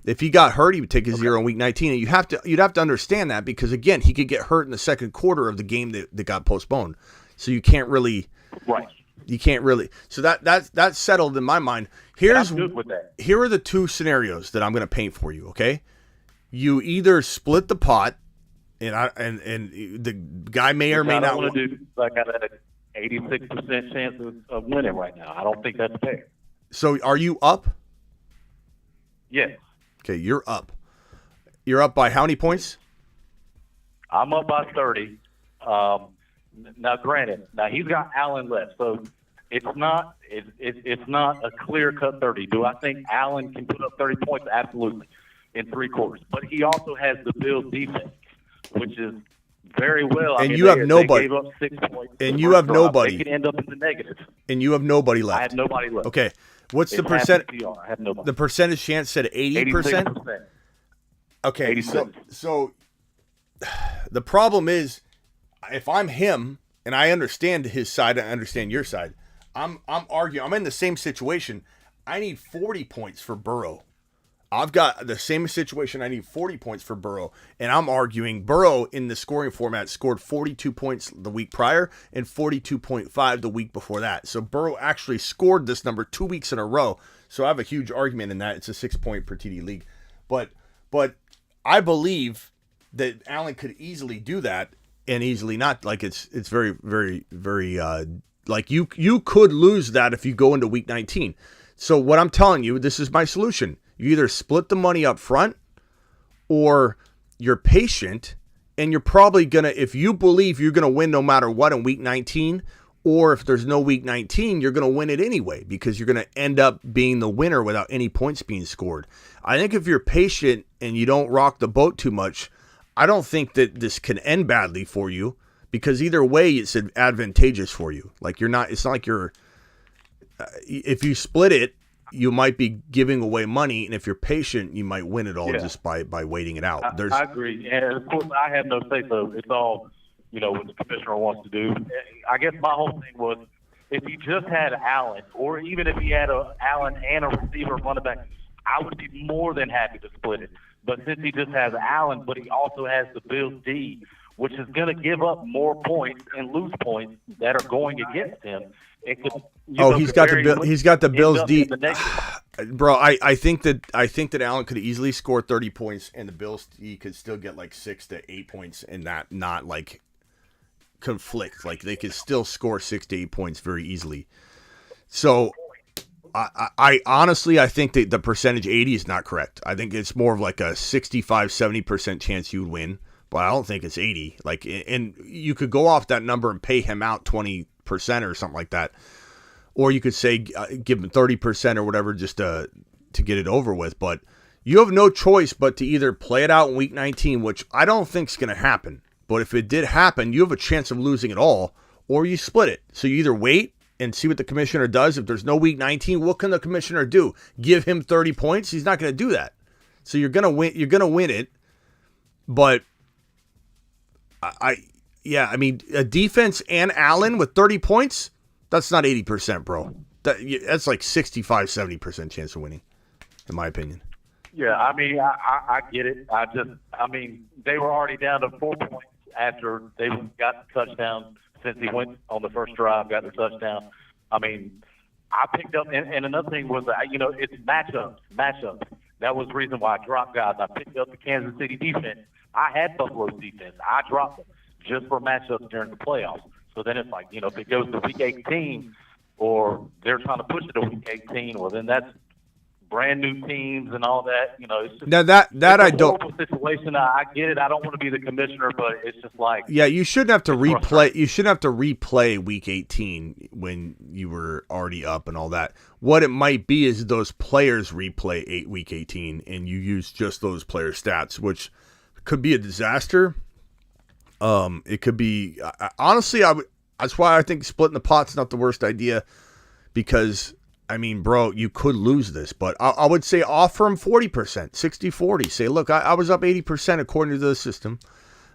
If he got hurt, he would take a 0 in week 19. And you'd have to understand that because, again, he could get hurt in the second quarter of the game that got postponed. So you can't really – Right. You can't really – so that's settled in my mind. I'm good with that. Here are the two scenarios that I'm going to paint for you, okay? You either split the pot, and the guy may or may not – I don't want to do – I got an 86% chance of winning right now. I don't think that's fair. So are you up? Yes. Okay, you're up. You're up by how many points? I'm up by 30. Now, granted, he's got Allen left, so it's not a clear-cut 30. Do I think Allen can put up 30 points? Absolutely, in 3 quarters. But he also has the Bills defense, which is very well. And you have nobody. They gave up 6 points. And you have nobody. They could end up in the negative. And you have nobody left. I have nobody left. Okay. What's the percent? I have nobody. The percentage chance said 80%? 86%. Okay. 86. So the problem is, if I'm him and I understand his side, I understand your side. I'm arguing. I'm in the same situation. I need 40 points for Burrow. I've got the same situation. I need 40 points for Burrow. And I'm arguing Burrow in the scoring format scored 42 points the week prior and 42.5 the week before that. So Burrow actually scored this number 2 weeks in a row. So I have a huge argument in that. It's a 6-point per TD league. But I believe that Allen could easily do that and easily not. Like it's very, very, very like you could lose that if you go into week 19. So what I'm telling you, this is my solution. You either split the money up front or you're patient and you're probably going to, if you believe you're going to win no matter what in week 19, or if there's no week 19, you're going to win it anyway because you're going to end up being the winner without any points being scored. I think if you're patient and you don't rock the boat too much, I don't think that this can end badly for you because either way it's advantageous for you. Like it's not like you're, if you split it, you might be giving away money, and if you're patient, you might win it all just by waiting it out. I agree, and of course, I have no say so. It's all, what the commissioner wants to do. I guess my whole thing was, if he just had Allen, or even if he had Allen and a receiver running back, I would be more than happy to split it. But since he just has Allen, but he also has the Bills D, which is going to give up more points and lose points that are going against him. It could, he's got the Bills D. Bro, I think that Allen could easily score 30 points and the Bills D could still get like 6 to 8 points and that not like conflict. Like they could still score 6 to 8 points very easily. So I honestly, I think that the percentage 80 is not correct. I think it's more of like a 65-70% chance you would win, but I don't think it's 80. Like, and you could go off that number and pay him out 20% or something like that, or you could say give him 30% or whatever just to get it over with. But you have no choice but to either play it out in week 19, which I don't think is going to happen. But if it did happen, you have a chance of losing it all, or you split it. So you either wait and see what the commissioner does. If there's no week 19, what can the commissioner do? Give him 30 points? He's not going to do that. So you're going to win. You're going to win it. But I mean, a defense and Allen with 30 points, that's not 80%, bro. That's like 65-70% chance of winning, in my opinion. Yeah, I mean, I get it. They were already down to 4 points after they got the touchdown. Since he went on the first drive, got the touchdown. I mean, I picked up, and another thing was, it's matchups. That was the reason why I dropped guys. I picked up the Kansas City defense. I had Buffalo's defense. I dropped them just for matchups during the playoffs. So then it's like, if it goes to week 18 or they're trying to push it to week 18, well, then that's brand new teams and all that. It's just, now that I don't. Situation. I get it. I don't want to be the commissioner, but it's just like. Yeah, you shouldn't have to replay. You shouldn't have to replay week 18 when you were already up and all that. What it might be is those players replay week 18 and you use just those player stats, which could be a disaster. It could be. Honestly, that's why I think splitting the pot's not the worst idea, because. I mean, bro, you could lose this, but I would say offer him 40%, 60-40. Say, look, I was up 80% according to the system.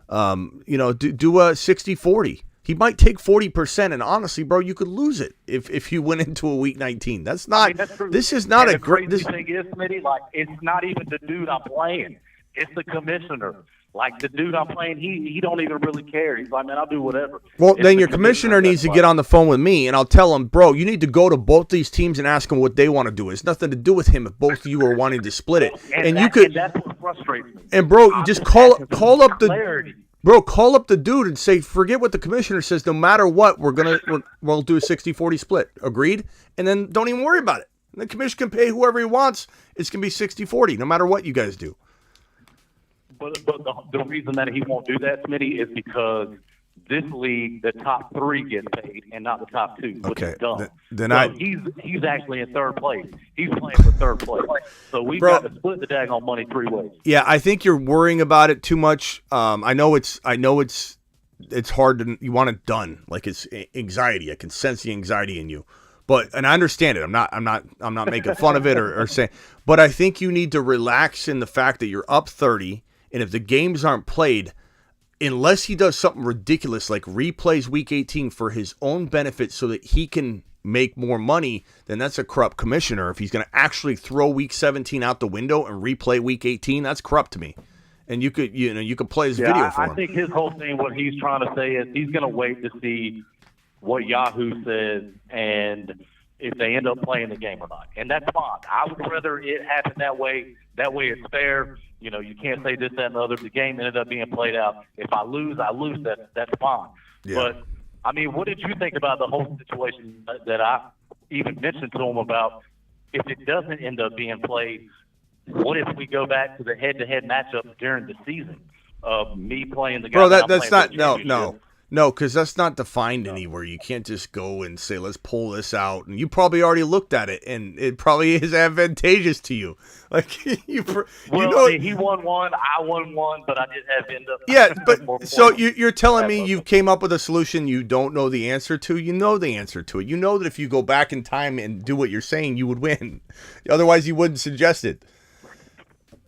Do a 60-40. He might take 40%, and honestly, bro, you could lose it if you went into a week 19. That's not. I mean, that's true. This is not and a the great. crazy thing is, Smitty, like it's not even the dude I'm playing. It's the commissioner. Like the dude I'm playing, he don't even really care. He's like, man, I'll do whatever. Well, It's then the your commissioner needs to that's get like- on the phone with me, and I'll tell him, bro, you need to go to both these teams and ask them what they want to do. It's nothing to do with him if both of you are wanting to split it. And you could, And that's what frustrates me. and bro, you I'm just just call asking for call up the clarity. bro, call up the dude and say, forget what the commissioner says. No matter what, we'll do a 60-40 split. Agreed? And then don't even worry about it. And the commissioner can pay whoever he wants. It's gonna be 60-40, no matter what you guys do. But the reason that he won't do that, Smitty, is because this league, the top 3 get paid and not the top 2, which Okay, is dumb. then So he's actually in third place. He's playing for third place. So we've got to split the daggone money 3 ways. Yeah, I think you're worrying about it too much. I know it's hard to, you want it done. Like it's anxiety. I can sense the anxiety in you. And I understand it. I'm not making fun of it or saying, but I think you need to relax in the fact that you're up 30, and if the games aren't played, unless he does something ridiculous like replays week 18 for his own benefit so that he can make more money, then that's a corrupt commissioner. If he's going to actually throw week 17 out the window and replay week 18, that's corrupt to me. And you could play his video for him. I think his whole thing, what he's trying to say is he's going to wait to see what Yahoo says and if they end up playing the game or not. And that's fine. I would rather it happen that way. That way it's fair. You know, you can't say this, that, and the other. The game ended up being played out. If I lose, I lose. That's fine. Yeah. But, I mean, what did you think about the whole situation that I even mentioned to him about if it doesn't end up being played, what if we go back to the head-to-head matchup during the season of me playing the guy? Bro, that I'm that's playing not for the championship? No, because that's not defined anywhere. You can't just go and say, let's pull this out. And you probably already looked at it, and it probably is advantageous to you. Like he won one, I won one, but I did have end up. Yeah, but more so points. you're telling me you came up with a solution you don't know the answer to? You know the answer to it. You know that if you go back in time and do what you're saying, you would win. Otherwise, you wouldn't suggest it.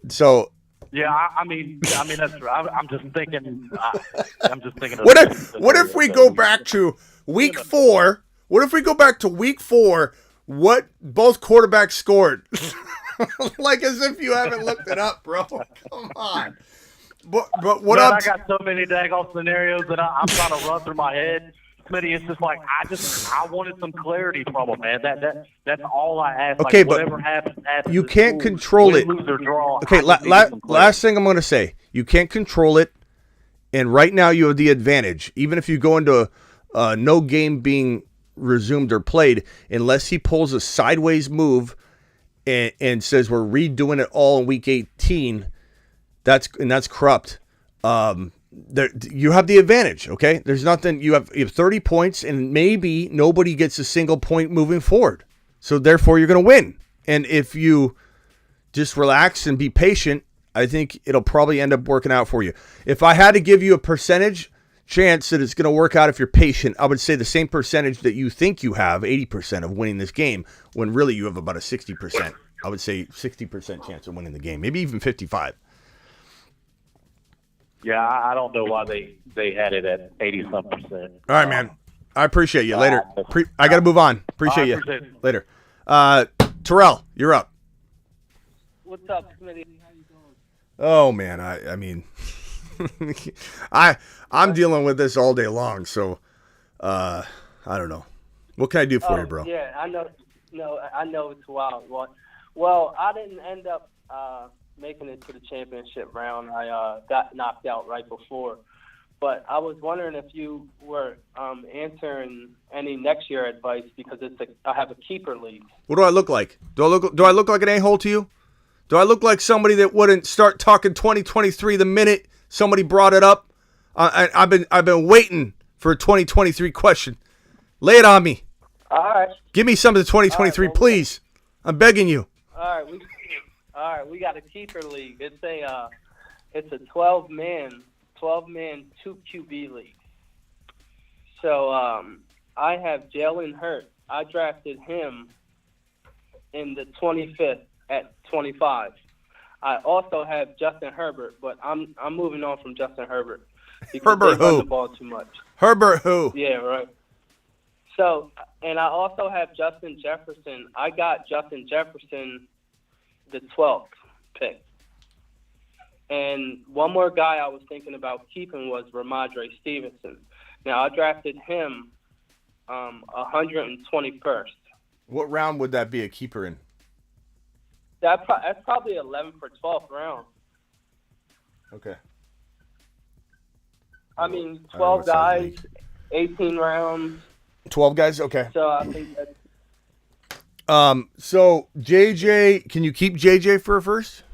So. Yeah, I mean that's true. I'm just thinking. I'm just thinking. Of What if we go back to week 4? What if we go back to week 4? What both quarterbacks scored? Like as if you haven't looked it up, bro. Come on. But what Man, up? I got so many daggone scenarios that I'm trying to run through my head. Smitty, it's just like I wanted some clarity from him, man. That's all I asked. Okay, like, but whatever happens. you It's can't cool. control Win, it. lose, or draw. Okay, I just need some clarity. last thing I'm going to say. You can't control it, and right now you have the advantage. Even if you go into no game being resumed or played, unless he pulls a sideways move and says we're redoing it all in week 18, that's corrupt. You have the advantage, okay? There's nothing. You have 30 points, and maybe nobody gets a single point moving forward. So therefore, you're going to win. And if you just relax and be patient, I think it'll probably end up working out for you. If I had to give you a percentage chance that it's going to work out if you're patient, I would say the same percentage that you think you have, 80% of winning this game, when really you have about a 60%. I would say 60% chance of winning the game, maybe even 55. Yeah, I don't know why they had it at 80-something%. All right, man. I appreciate you. Later. I got to move on. Appreciate you. Appreciate it. Later. Terrell, you're up. What's up, Smitty? How you doing? Oh, man. I mean, I'm dealing with this all day long, so I don't know. What can I do for you, bro? Yeah, I know. No, I know it's wild. Well, I didn't end up making it to the championship round. I got knocked out right before. But I was wondering if you were answering any next year advice because I have a keeper league. What do I look like? Do I look like an a-hole to you? Do I look like somebody that wouldn't start talking 2023 the minute somebody brought it up? I've been waiting for a 2023 question. Lay it on me. All right. Give me some of the 2023, please. I'm begging you. All right. We got a keeper league. It's a 12-man 2 QB league. So I have Jalen Hurts. I drafted him in the 25th at 25. I also have Justin Herbert, but I'm moving on from Justin Herbert. because Herbert they run who? the ball too much. Herbert who? Yeah, right. So, and I also have Justin Jefferson. I got Justin Jefferson the 12th pick. And one more guy I was thinking about keeping was Ramondre Stevenson. Now, I drafted him 121st. What round would that be a keeper in? That's probably 11th or 12th round. Okay. I mean, I don't know 12 what size guys, league. 18 rounds. 12 guys? Okay. So I think that's So JJ, can you keep JJ for a first?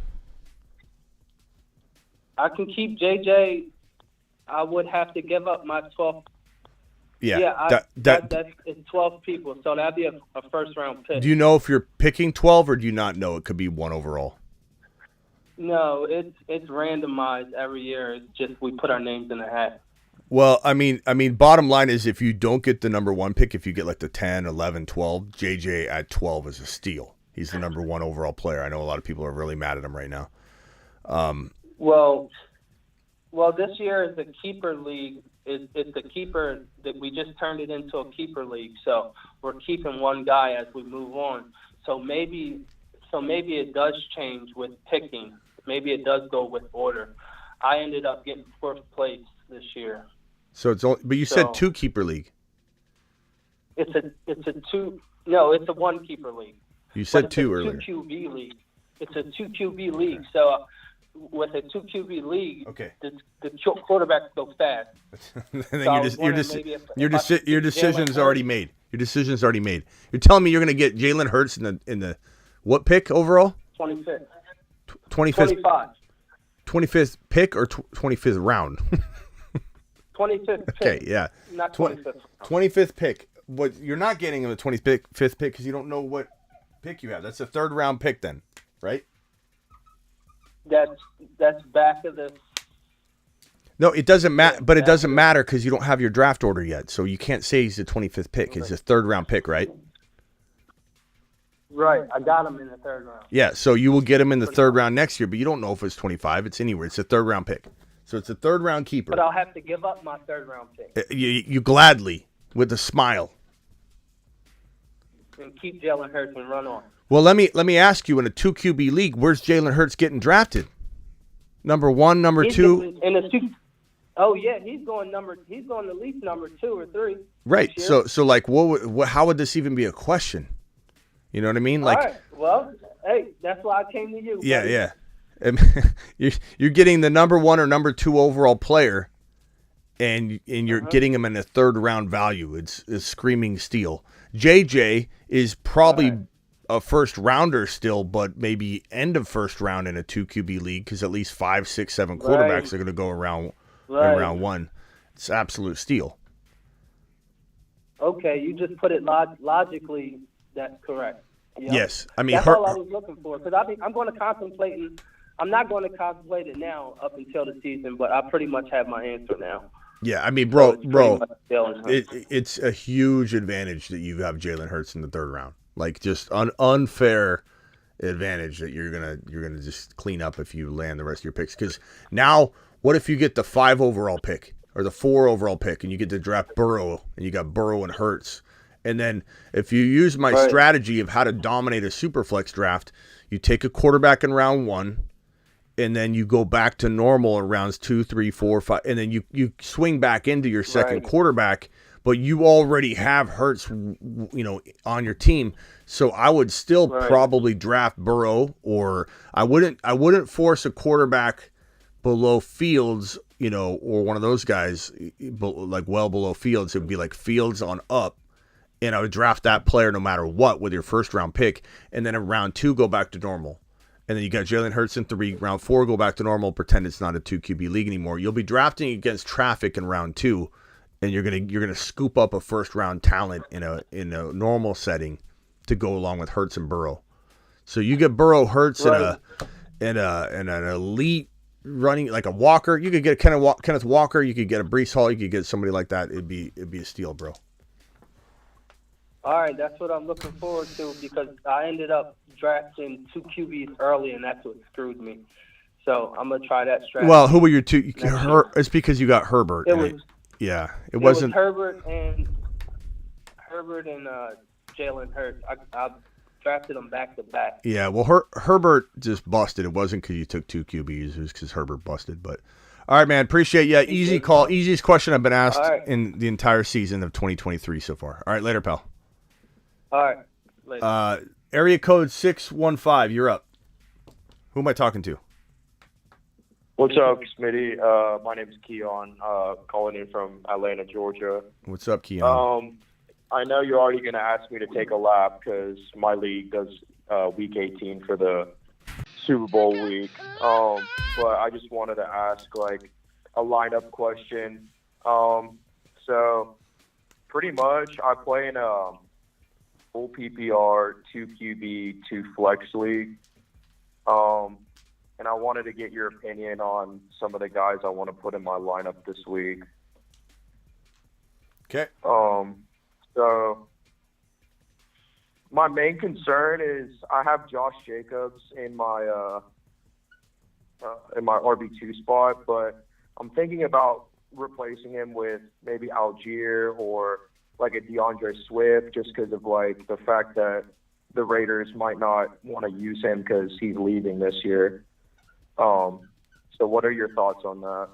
I can keep JJ. I would have to give up my 12th. Yeah. That's it's 12 people, so that'd be a first round pick. Do you know if you're picking 12 or do you not know? It could be one overall. No, it's randomized every year. It's just we put our names in a hat. Well, I mean, bottom line is if you don't get the number one pick, if you get like the 10, 11, 12, JJ at 12 is a steal. He's the number one overall player. I know a lot of people are really mad at him right now. Well, this year is the keeper league. It's the keeper that we just turned it into a keeper league. So we're keeping one guy as we move on. So maybe it does change with picking. Maybe it does go with order. I ended up getting fourth place this year. So it's only, but you said two keeper league. It's a one keeper league. You said But two it's a earlier. 2 QB league. It's a 2 QB league. So with a 2 QB league, Okay. the quarterbacks go fast. And So then I was wondering maybe if your I could your get decision's Jalen already Hurts. made. Your decision's already made. You're telling me you're going to get Jalen Hurts in the what pick overall? 25th. 25th 25th pick or 25th round? 25th pick. Okay, yeah. Not 20 25th. 25th pick. But you're not getting him the 25th pick because you don't know what pick you have. That's a third round pick then, right? That's back of the. No, it doesn't matter. Yeah, But it doesn't exactly. matter because you don't have your draft order yet. So you can't say he's the 25th pick. He's a third round pick, right? Right. I got him in the third round. Yeah, so you will get him in the third round next year, but you don't know if it's 25. It's anywhere. It's a third round pick. So it's a third round keeper. But I'll have to give up my third round pick You gladly, with a smile. and keep Jalen Hurts and run on. Well, let me ask you, in a 2 QB league, where's Jalen Hurts getting drafted? Number one, number He's two? getting in the two. Oh yeah, he's going at least number 2 or 3. Right. this year. So like, how would this even be a question? You know what I mean? Like, All right. Well, hey, that's why I came to you. yeah, buddy. yeah. You're getting the number one or number two overall player, and you're getting him in a third round value. It's screaming steal. JJ is probably a first rounder still, but maybe end of first round in a 2 QB league because at least 5, 6, 7 quarterbacks Right. are going to go around in Right. round one. It's absolute steal. Okay, you just put it logically. That's correct. Yep. Yes, I mean, That's all I was looking for because I'm going to contemplate. I'm not going to contemplate it now up until the season, but I pretty much have my answer now. yeah, I mean, So bro, it's pretty much Jalen Hurts. it's a huge advantage that you have Jalen Hurts in the third round. Like, just unfair advantage that you're gonna just clean up if you land the rest of your picks. Because now, what if you get the 5 overall pick or the 4 overall pick, and you get to draft Burrow, and you got Burrow and Hurts, and then if you use my Right. strategy of how to dominate a superflex draft, you take a quarterback in round 1. And then you go back to normal in rounds 2, 3, 4, 5, and then you swing back into your second Right. quarterback, but you already have Hurts, on your team. So I would still Right. probably draft Burrow, or I wouldn't force a quarterback below Fields, or one of those guys, like well below Fields. It would be like Fields on up, and I would draft that player no matter what with your first round pick, and then in round 2 go back to normal. And then you got Jalen Hurts in 3, round 4, go back to normal, pretend it's not a 2 QB league anymore. You'll be drafting against traffic in round 2, and you're gonna scoop up a first round talent in a normal setting to go along with Hurts and Burrow. So you get Burrow, Hurts, Right. and an elite running, like a Walker. You could get Kenneth Walker. You could get a Breece Hall. You could get somebody like that. It'd be a steal, bro. All right, that's what I'm looking forward to because I ended up drafting 2 QBs early, and that's what screwed me. So I'm gonna try that strategy. Well, who were your two? It's because you got Herbert. It was Herbert and Jalen Hurts. I drafted them back to back. Yeah, well, Herbert just busted. It wasn't because you took two QBs. It was because Herbert busted. But all right, man, appreciate you. Easy call. Easiest question I've been asked in the entire season of 2023 so far. All right, later, pal. All right, later. Area code 615. You're up. Who am I talking to? What's up, Smitty? My name is Keon, calling in from Atlanta, Georgia. What's up, Keon? I know you're already going to ask me to take a lap because my league does Week 18 for the Super Bowl week. But I just wanted to ask, like, a lineup question. So, pretty much, I play in a full PPR, 2 QB, 2 flex league. And I wanted to get your opinion on some of the guys I want to put in my lineup this week. Okay. So my main concern is I have Josh Jacobs in my RB2 spot, but I'm thinking about replacing him with maybe Algier or like a DeAndre Swift, just because of like the fact that the Raiders might not want to use him because he's leaving this year. So what are your thoughts on that?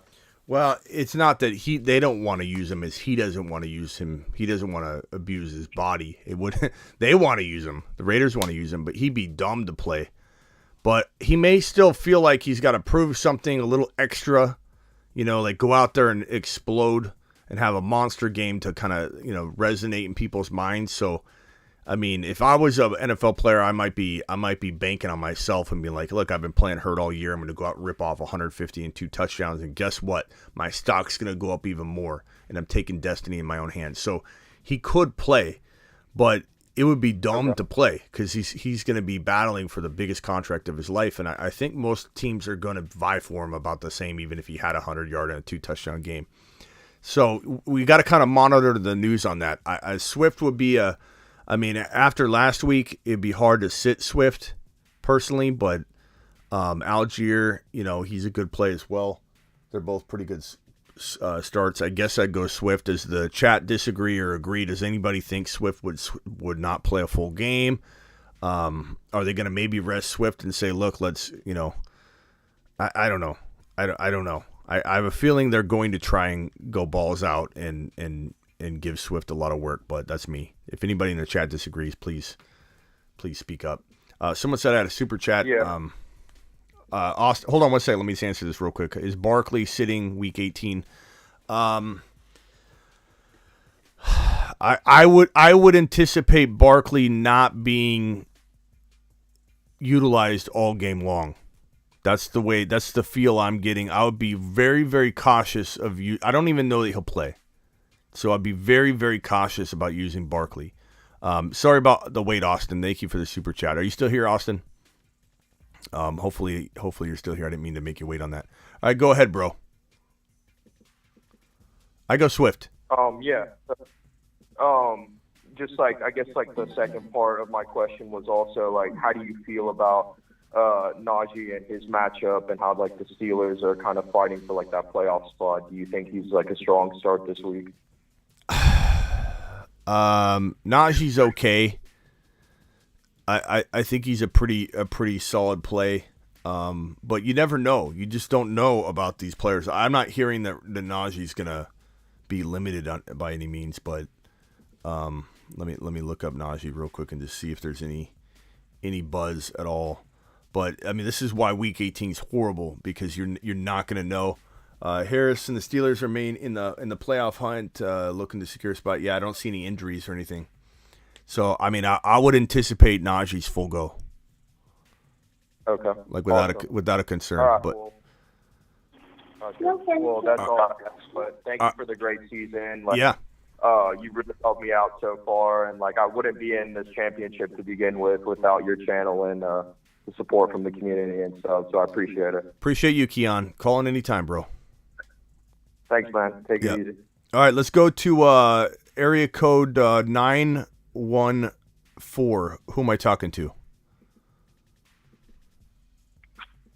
Well, it's not that they don't want to use him, as he doesn't want to use him. He doesn't want to abuse his body. They want to use him. The Raiders want to use him, but he'd be dumb to play. But he may still feel like he's got to prove something a little extra, like go out there and explode and have a monster game to kind of, resonate in people's minds. So, I mean, if I was an NFL player, I might be banking on myself and be like, look, I've been playing hurt all year. I'm going to go out and rip off 150 and 2 touchdowns. And guess what? My stock's going to go up even more. And I'm taking destiny in my own hands. So he could play, but it would be dumb to play because he's going to be battling for the biggest contract of his life. And I think most teams are going to vie for him about the same, even if he had a 100-yard and a 2-touchdown game. So we got to kind of monitor the news on that. Swift would be after last week, it'd be hard to sit Swift personally, but Algier, he's a good play as well. They're both pretty good starts. I guess I'd go Swift. Does the chat disagree or agree? Does anybody think Swift would not play a full game? Are they going to maybe rest Swift and say, look, let's, I don't know. I don't know. I have a feeling they're going to try and go balls out and give Swift a lot of work, but that's me. If anybody in the chat disagrees, please speak up. Someone said I had a super chat. Yeah. Austin, hold on one second. Let me just answer this real quick. Is Barkley sitting week 18? I would anticipate Barkley not being utilized all game long. That's the feel I'm getting. I would be very, very cautious of you. I don't even know that he'll play. So I'd be very, very cautious about using Barkley. Sorry about the wait, Austin. Thank you for the super chat. Are you still here, Austin? Hopefully you're still here. I didn't mean to make you wait on that. All right, go ahead, bro. I go Swift. Yeah. Just like, I guess like the second part of my question was also like, how do you feel about Najee and his matchup and how like the Steelers are kind of fighting for like that playoff spot? Do you think he's like a strong start this week? Najee's okay. I think he's a pretty solid play. But you never know. You just don't know about these players. I'm not hearing that Najee's gonna be limited by any means, but let me look up Najee real quick and just see if there's any buzz at all. But I mean, this is why Week 18 is horrible, because you're not gonna know. Harris and the Steelers remain in the playoff hunt, looking to secure a spot. Yeah, I don't see any injuries or anything. So, I mean, I would anticipate Najee's full go. Okay. Like without a concern. All right, but well, that's all I guess. But thank you for the great season. Like, yeah. You really helped me out so far, and like I wouldn't be in this championship to begin with without your channel and the support from the community and stuff. So I appreciate it. Appreciate you, Keon. Call in anytime, bro. Thanks, man. Take it easy. All right, let's go to area code 914. Who am I talking to?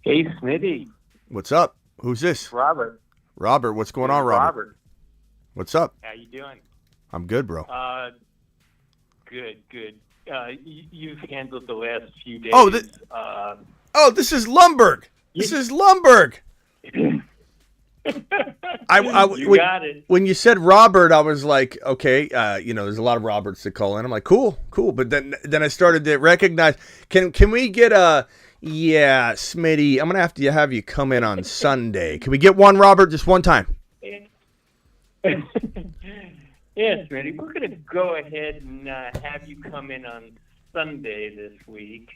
Hey, Smitty. What's up? Who's this? Robert. Robert, what's going on, Robert? What's up? How you doing? I'm good, bro. Good. You've handled the last few days. Oh, this is Lumberg. This is Lumberg. You got it. When you said Robert, I was like, okay, there's a lot of Roberts to call in. I'm like, cool. But then I started to recognize. Can we get Smitty? I'm gonna have you come in on Sunday. Can we get one, Robert, just one time? Yeah, Smitty, we're going to go ahead and have you come in on Sunday this week.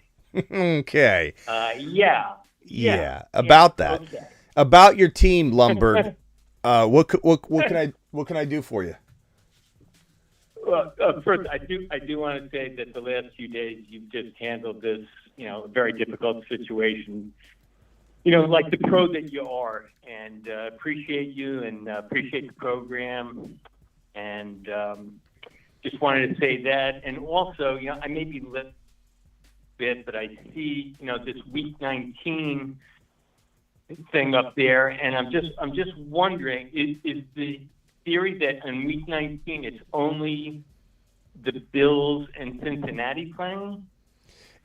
Okay. Yeah. About that. Okay. About your team, Lumberg. What can I do for you? Well, first, I do want to say that the last few days you've just handled this, very difficult situation. Like the pro that you are, and appreciate you and appreciate the program. And just wanted to say that. And also, I may be a bit, but I see, this week 19 thing up there, and I'm just wondering, is the theory that in week 19 it's only the Bills and Cincinnati playing?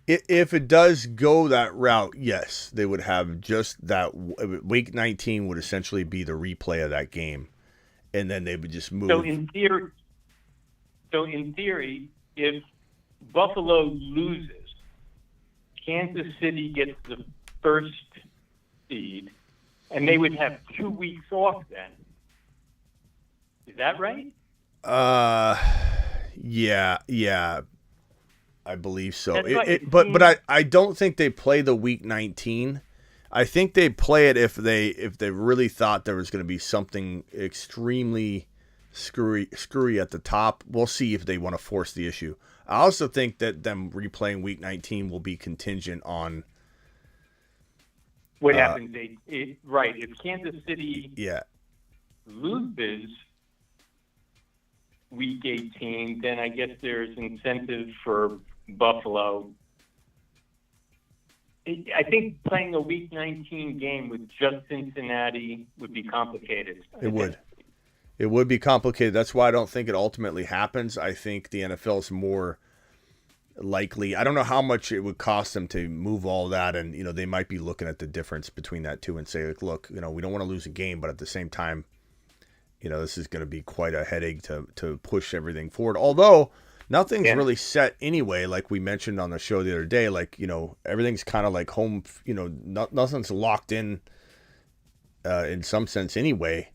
If it does go that route, yes, they would have just that. Week 19 would essentially be the replay of that game. And then they would just move. So in theory, if Buffalo loses, Kansas City gets the first seed, and they would have 2 weeks off then. Is that right? Yeah, I believe so. But I don't think they play the week 19. I think they play it if they really thought there was going to be something extremely screwy at the top. We'll see if they want to force the issue. I also think that them replaying week 19 will be contingent on what happens. Right. If Kansas City loses week 18, then I guess there's incentive for Buffalo. I think playing a Week 19 game with just Cincinnati would be complicated. It would. It would be complicated. That's why I don't think it ultimately happens. I think the NFL is more likely. I don't know how much it would cost them to move all that, and they might be looking at the difference between that two and say, like, look, we don't want to lose a game, but at the same time, this is going to be quite a headache to push everything forward. Although nothing's really set anyway, like we mentioned on the show the other day. Like, everything's kind of like home, nothing's locked in some sense anyway.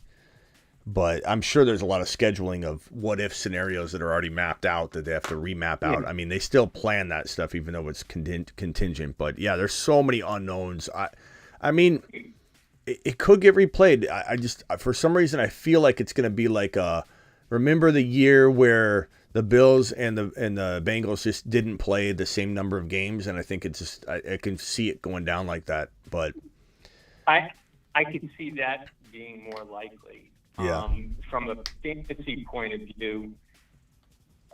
But I'm sure there's a lot of scheduling of what-if scenarios that are already mapped out that they have to remap out. Yeah. I mean, they still plan that stuff even though it's contingent. But, yeah, there's so many unknowns. I mean, it could get replayed. I just, for some reason, I feel like it's going to be like remember the year where the Bills and the Bengals just didn't play the same number of games, and I think it's just I can see it going down like that. But I could see that being more likely. Yeah. From a fantasy point of view,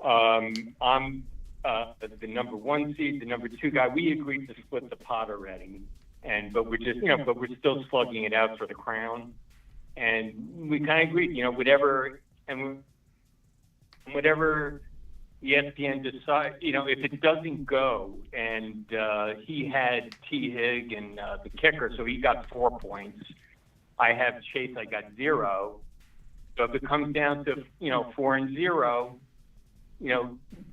I'm the number 1 seed, the number 2 guy. We agreed to split the pot already, but we're just but we're still slugging it out for the crown, and we kind of agreed, whatever ESPN decides, if it doesn't go, and he had T. Hig and the kicker, so he got 4 points. I have Chase, I got 0. So if it comes down to 4-0,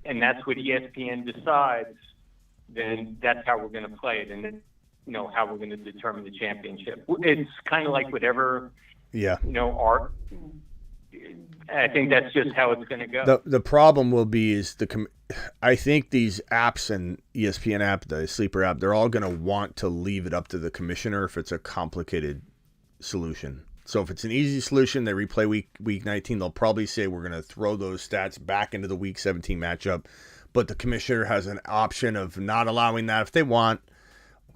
and that's what ESPN decides, then that's how we're going to play it, and then how we're going to determine the championship. It's kind of like whatever. Yeah. I think that's just how it's going to go. The problem will be I think these apps and ESPN app, the Sleeper app, they're all going to want to leave it up to the commissioner if it's a complicated solution. So if it's an easy solution, they replay week 19, they'll probably say we're going to throw those stats back into the week 17 matchup. But the commissioner has an option of not allowing that if they want.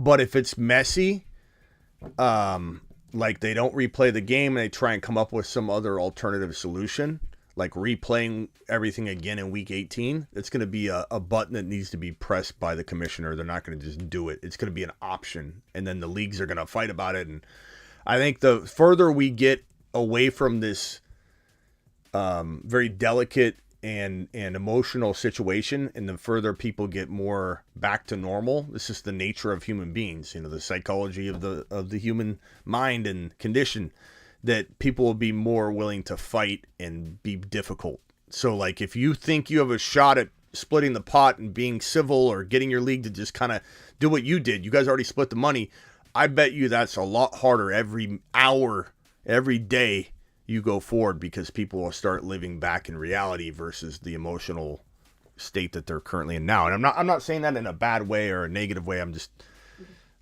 But if it's messy, like they don't replay the game and they try and come up with some other alternative solution, like replaying everything again in week 18, it's going to be a button that needs to be pressed by the commissioner. They're not going to just do it. It's going to be an option. And then the leagues are going to fight about it. And I think the further we get away from this very delicate and emotional situation, and the further people get more back to normal, this is the nature of human beings, the psychology of the human mind and condition, that people will be more willing to fight and be difficult. So, like, if you think you have a shot at splitting the pot and being civil or getting your league to just kind of do what you did, you guys already split the money, I bet you that's a lot harder every hour, every day you go forward, because people will start living back in reality versus the emotional state that they're currently in now. And I'm not saying that in a bad way or a negative way. I'm just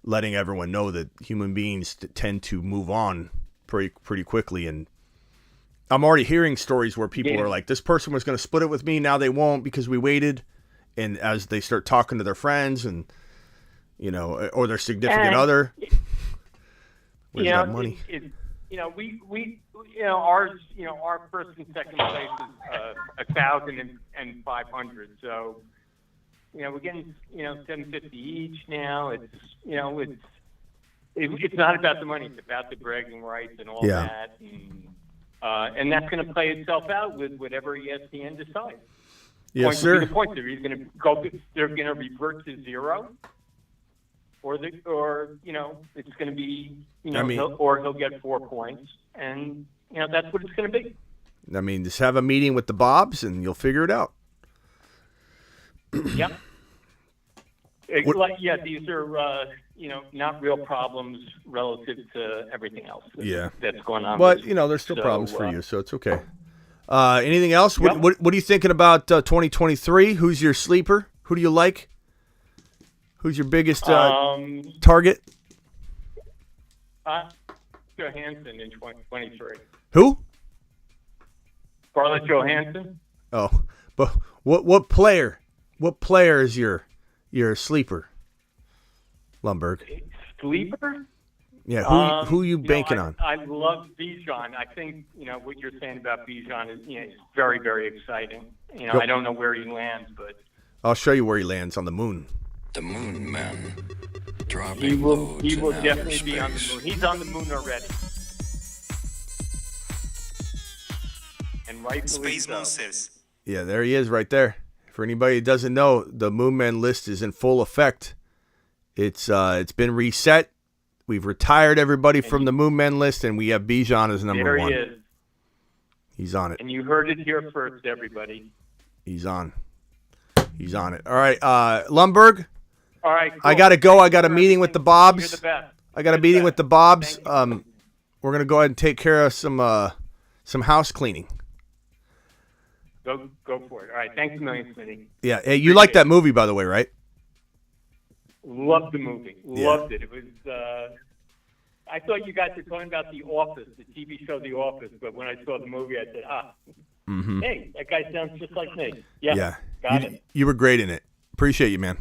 letting everyone know that human beings tend to move on pretty quickly. And I'm already hearing stories where people are like, this person was going to split it with me, now they won't because we waited. And as they start talking to their friends and, or their significant other, where's that money? Our first and second place is 1,500. So, we're getting $750 each now. It's not about the money. It's about the bragging rights and all that, and that's going to play itself out with whatever ESPN decides. Yes, sir. The point they're either going to go, they're going to revert to zero, or it's going to be he'll get 4 points, and that's what it's going to be. I mean, just have a meeting with the Bobs and you'll figure it out. Yep. These are not real problems relative to everything else. That's going on. But there's still problems for you, so it's okay. Anything else? What are you thinking about 2023? Who's your sleeper? Who do you like? Who's your biggest target? Johansson in 2023. Who? Scarlett Johansson. Oh, but what player? What player is your sleeper? Lumberg. Sleeper? Yeah. Who you banking on? I love Bijan. I think what you're saying about Bijan is very, very exciting. I don't know where he lands, but I'll show you where he lands on the moon. The moon men dropping he will loads in outer definitely be on the space. moon. He's on the moon already. And rightfully Space so. Monsters. Yeah, there he is right there. For anybody who doesn't know, the Moon Man list is in full effect. It's been reset. We've retired everybody from the Moon Man list, and we have Bijan as number There one. he is. He's on it. And you heard it here first, everybody. He's on it. All right, Lumberg. All right. Cool. I got to go. I got a meeting with the Bobs. You're the best. I got a meeting with the Bobs. We're gonna go ahead and take care of some house cleaning. Go for it. All right. Thanks a million, Smitty. Yeah. Hey, you like that movie, by the way, right? Loved the movie. Loved it. It was. I thought you guys were talking about The Office, the TV show The Office, but when I saw the movie, I said, hey, that guy sounds just like me. Yeah. Got it. You were great in it. Appreciate you, man.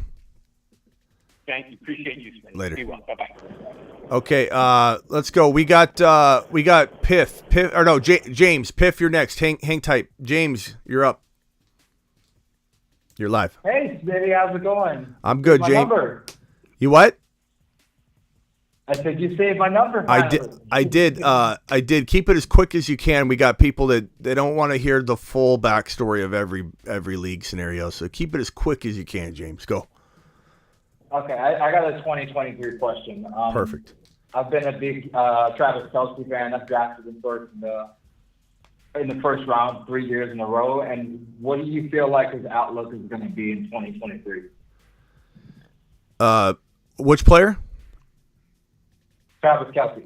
Thank you. Appreciate you, Smitty. Later. Be well. Bye-bye. Okay, let's go. We got Piff, or no, James. Piff, you're next. Hang tight. James, you're up. You're live. Hey, Smitty, how's it going? I'm good, My James. number. You what? I said you saved my number. I did. I did. Keep it as quick as you can. We got people that they don't want to hear the full backstory of every league scenario. So keep it as quick as you can, James. Go. Okay, I got a 2023 question. Perfect. I've been a big Travis Kelce fan. I've drafted him first in the first round 3 years in a row. And what do you feel like his outlook is going to be in 2023? Which player? Travis Kelce.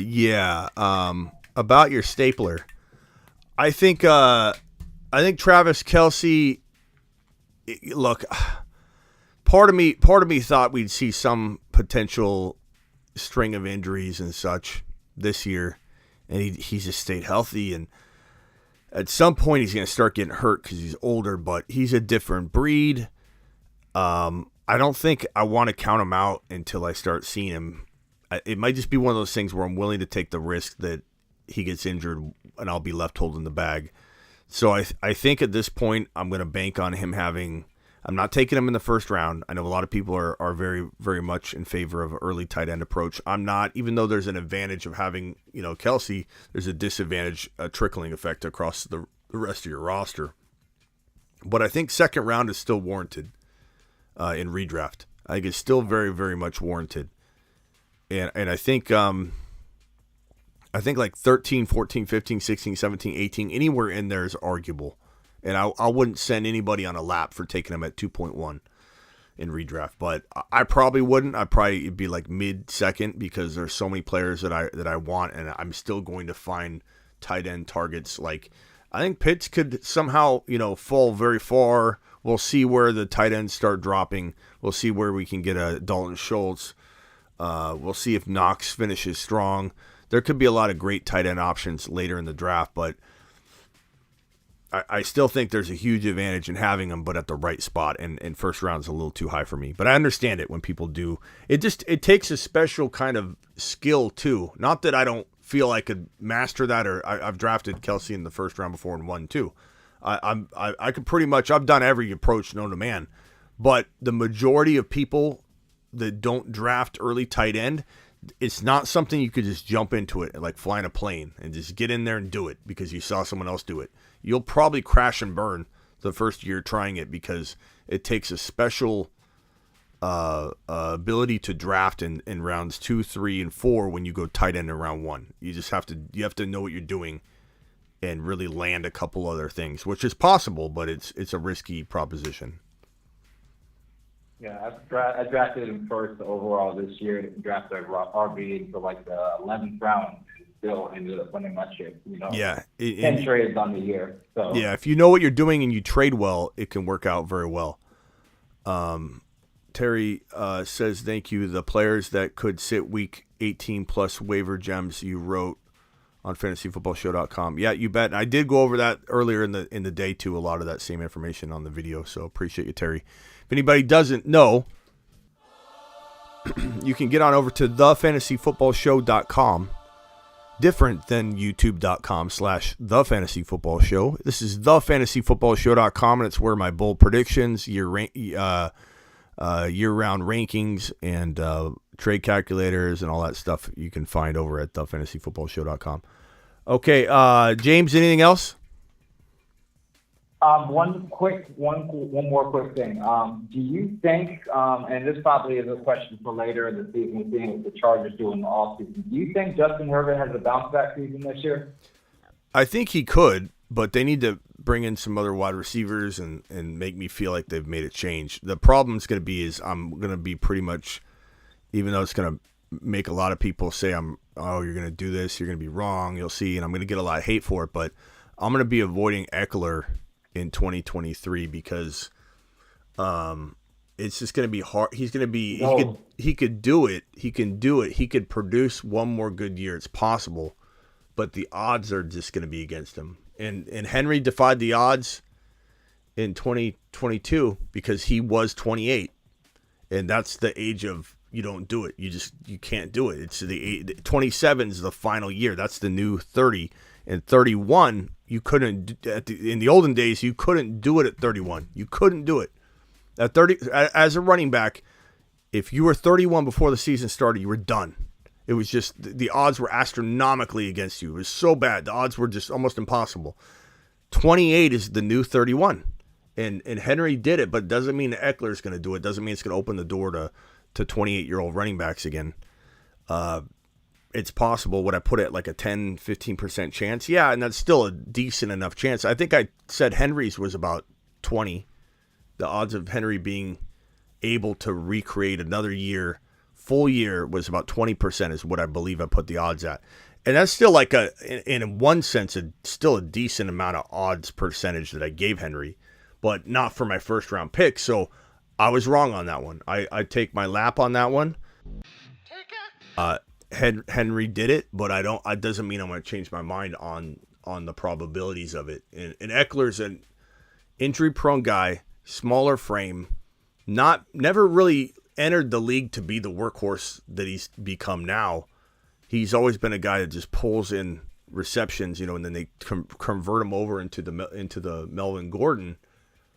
Yeah. About your stapler, I think Travis Kelce. Look, part of me thought we'd see some potential string of injuries and such this year, and he's just stayed healthy. And at some point, he's going to start getting hurt because he's older. But he's a different breed. I don't think I want to count him out until I start seeing him. It might just be one of those things where I'm willing to take the risk that he gets injured and I'll be left holding the bag. So I think at this point I'm going to bank on him having I'm not taking him in the first round. I know a lot of people are very, very much in favor of an early tight end approach. I'm not, even though there's an advantage of having, Kelsey, there's a disadvantage, a trickling effect across the rest of your roster. But I think second round is still warranted in redraft. I think it's still very, very much warranted. And I think like 13, 14, 15, 16, 17, 18, anywhere in there is arguable. And I wouldn't send anybody on a lap for taking him at 2.1 in redraft. But I probably wouldn't. It'd be like mid-second because there's so many players that I want, and I'm still going to find tight end targets. Like, I think Pitts could somehow, fall very far. We'll see where the tight ends start dropping. We'll see where we can get a Dalton Schultz. We'll see if Knox finishes strong. There could be a lot of great tight end options later in the draft, but I still think there's a huge advantage in having them, but at the right spot, and first round is a little too high for me. But I understand it when people do. It takes a special kind of skill too. Not that I don't feel I could master that, or I've drafted Kelsey in the first round before and won too. I could pretty much, I've done every approach known to man, but the majority of people that don't draft early tight end, it's not something you could just jump into it like flying a plane and just get in there and do it because you saw someone else do it. You'll probably crash and burn the first year trying it because it takes a special ability to draft in rounds 2, 3, and 4 when you go tight end in round 1. You just have to know what you're doing and really land a couple other things, which is possible, but it's a risky proposition. Yeah, I drafted him first overall this year. Drafted RB for like the 11th round. Still ended up winning my shit. Yeah, 10 trades on the year. So yeah, if you know what you're doing and you trade well, it can work out very well. Terry says, thank you. The players that could sit week 18 plus waiver gems you wrote on fantasyfootballshow.com. Yeah, you bet. And I did go over that earlier in the day too. A lot of that same information on the video. So appreciate you, Terry. If anybody doesn't know, you can get on over to thefantasyfootballshow.com. Different than youtube.com/thefantasyfootballshow. This is thefantasyfootballshow.com, and it's where my bold predictions, year-round rankings, and trade calculators and all that stuff you can find over at thefantasyfootballshow.com. Okay, James, anything else? One more quick thing. Do you think, and this probably is a question for later in the season, seeing what the Chargers do in the offseason, do you think Justin Herbert has a bounce-back season this year? I think he could, but they need to bring in some other wide receivers and make me feel like they've made a change. The problem is going to be I'm going to be pretty much, even though it's going to make a lot of people say you're going to do this, you're going to be wrong, you'll see, and I'm going to get a lot of hate for it, but I'm going to be avoiding Eckler in 2023 because it's just going to be hard. He's going to be he could do it. He can do it. He could produce one more good year. It's possible, but the odds are just going to be against him. And Henry defied the odds in 2022 because he was 28, and that's the age of you don't do it. You can't do it. It's 27 is the final year. That's the new 30, and 31. You couldn't in the olden days. You couldn't do it at 31. You couldn't do it at 30 as a running back. If you were 31 before the season started, you were done. It was just the odds were astronomically against you. It was so bad. The odds were just almost impossible. 28 is the new 31, and Henry did it, but it doesn't mean Eckler is going to do it. Doesn't mean it's going to open the door to 28-year-old running backs again. It's possible. Would I put it like a 10, 15% chance? Yeah, and that's still a decent enough chance. I think I said Henry's was about 20. The odds of Henry being able to recreate another year, full year, was about 20% is what I believe I put the odds at. And that's still like in one sense, still a decent amount of odds percentage that I gave Henry, but not for my first round pick. So I was wrong on that one. I take my lap on that one. Henry did it, but it doesn't mean I'm going to change my mind on the probabilities of it. And Eckler's an injury-prone guy, smaller frame, never really entered the league to be the workhorse that he's become now. He's always been a guy that just pulls in receptions, and then they convert him over into the Melvin Gordon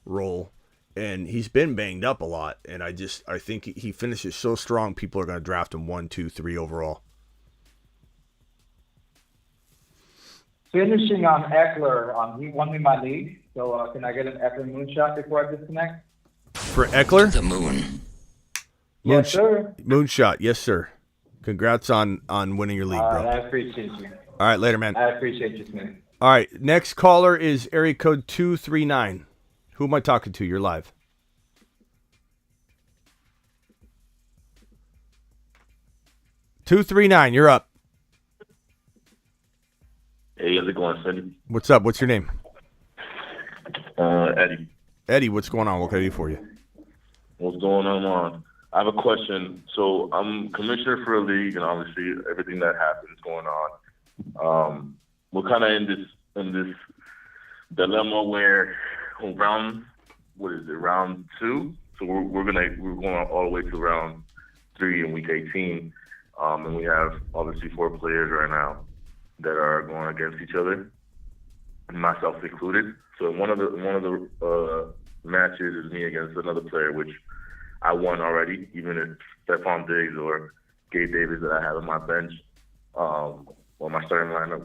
role, And he's been banged up a lot. And I think he finishes so strong, people are going to draft him 1, 2, 3 overall. Finishing on Eckler, he won me my league. So can I get an Eckler moonshot before I disconnect? For Eckler? The moon. Yes, sir. Moonshot, yes, sir. Congrats on winning your league, bro. I appreciate you. All right, later, man. I appreciate you, Smith. All right, next caller is area code 239. Who am I talking to? You're live. $239, you're up. Hey, how's it going, Cindy? What's up? What's your name? Eddie. Eddie, what's going on? What can I do for you? What's going on? I have a question. So I'm commissioner for a league, and obviously everything that happens going on. We're kind of in this dilemma where round 2. So we're going all the way to round 3 in week 18, and we have obviously 4 players right now that are going against each other, myself included. So one of the matches is me against another player, which I won already, even if Stephon Diggs or Gabe Davis that I have on my bench, or my starting lineup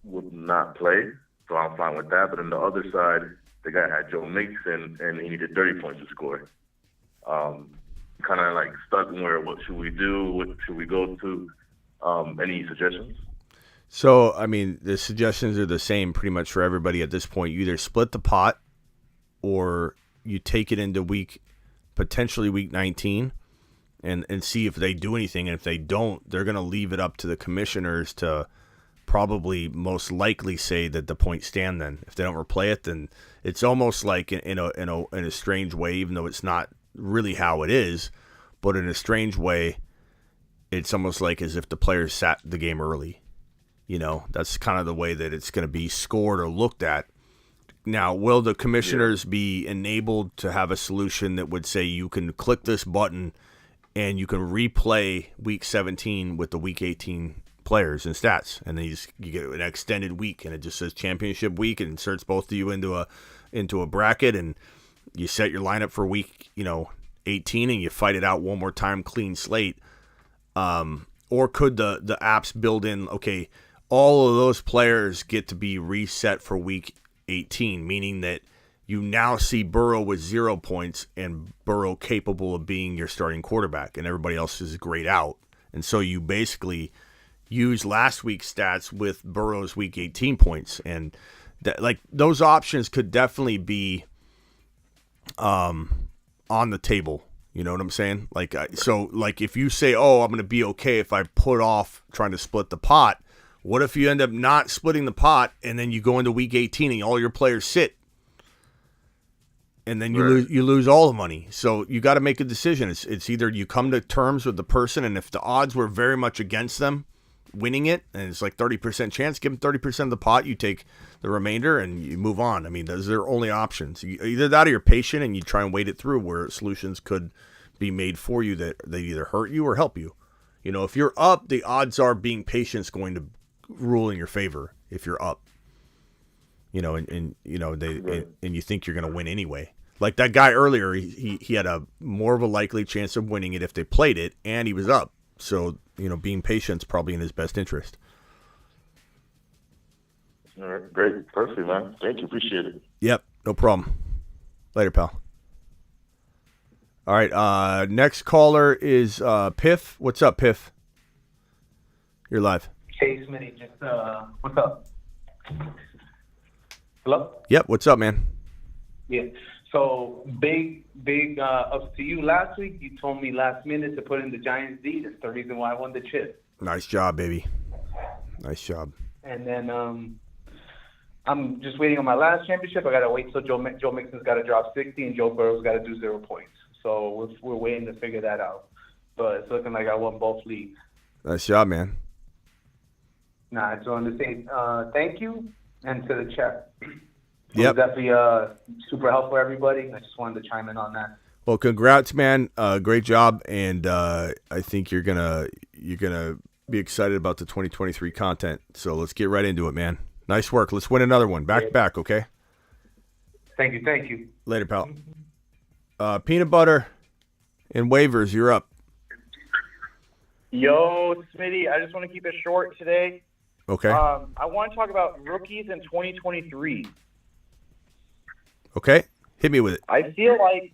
would not play. So I'm fine with that. But on the other side, the guy had Joe Mixon, and he needed 30 points to score. Kind of like stuck where, what should we do? What should we go to? Any suggestions? So, I mean, the suggestions are the same pretty much for everybody at this point. You either split the pot or you take it into potentially week 19 and see if they do anything. And if they don't, they're going to leave it up to the commissioners to probably most likely say that the points stand then. If they don't replay it, then it's almost like in a strange way, even though it's not really how it is, but in a strange way, it's almost like as if the players sat the game early. You know, that's kind of the way that it's going to be scored or looked at. Now, will the commissioners be enabled to have a solution that would say you can click this button and you can replay week 17 with the week 18 players and stats, and then you get an extended week, and it just says championship week and inserts both of you into a bracket, and you set your lineup for week 18 and you fight it out one more time, clean slate. Or could the apps build in, okay, all of those players get to be reset for week 18, meaning that you now see Burrow with 0 points and Burrow capable of being your starting quarterback, and everybody else is grayed out. And so you basically use last week's stats with Burrow's week 18 points. And that, like, those options could definitely be on the table. You know what I'm saying? Like, so if you say, oh, I'm going to be okay if I put off trying to split the pot, what if you end up not splitting the pot and then you go into week 18 and all your players sit? And then you lose all the money. So you got to make a decision. It's either you come to terms with the person, and if the odds were very much against them winning it, and it's like 30% chance, give them 30% of the pot, you take the remainder and you move on. I mean, those are only options. Either that or you're patient and you try and wait it through, where solutions could be made for you that they either hurt you or help you. You know, if you're up, the odds are being patient is going to rule in your favor if you're up. You know, and you think you're going to win anyway. Like that guy earlier, he had a more of a likely chance of winning it if they played it, and he was up. So, being patient is probably in his best interest. All right, great. Perfect, man. Thank you. Appreciate it. Yep, no problem. Later, pal. All right, next caller is Piff. What's up, Piff? You're live. Hey, Smitty, just what's up? Hello? Yep, what's up, man? Yeah. So big ups to you last week. You told me last minute to put in the Giants D. That's the reason why I won the chip. Nice job, baby. Nice job. And then I'm just waiting on my last championship. I gotta wait till Joe Mixon's got to drop 60 and Joe Burrow's got to do 0 points. So we're waiting to figure that out. But it's looking like I won both leagues. Nice job, man. Nah, I just wanted to say thank you and to the chat. Yep. It was definitely super helpful for everybody. I just wanted to chime in on that. Well, congrats, man. Great job, and I think you're gonna be excited about the 2023 content. So let's get right into it, man. Nice work. Let's win another one. Back to back, okay? Thank you. Later, pal. Peanut butter and waivers, you're up. Yo, Smitty, I just want to keep it short today. Okay. I want to talk about rookies in 2023. Okay. Hit me with it. I feel like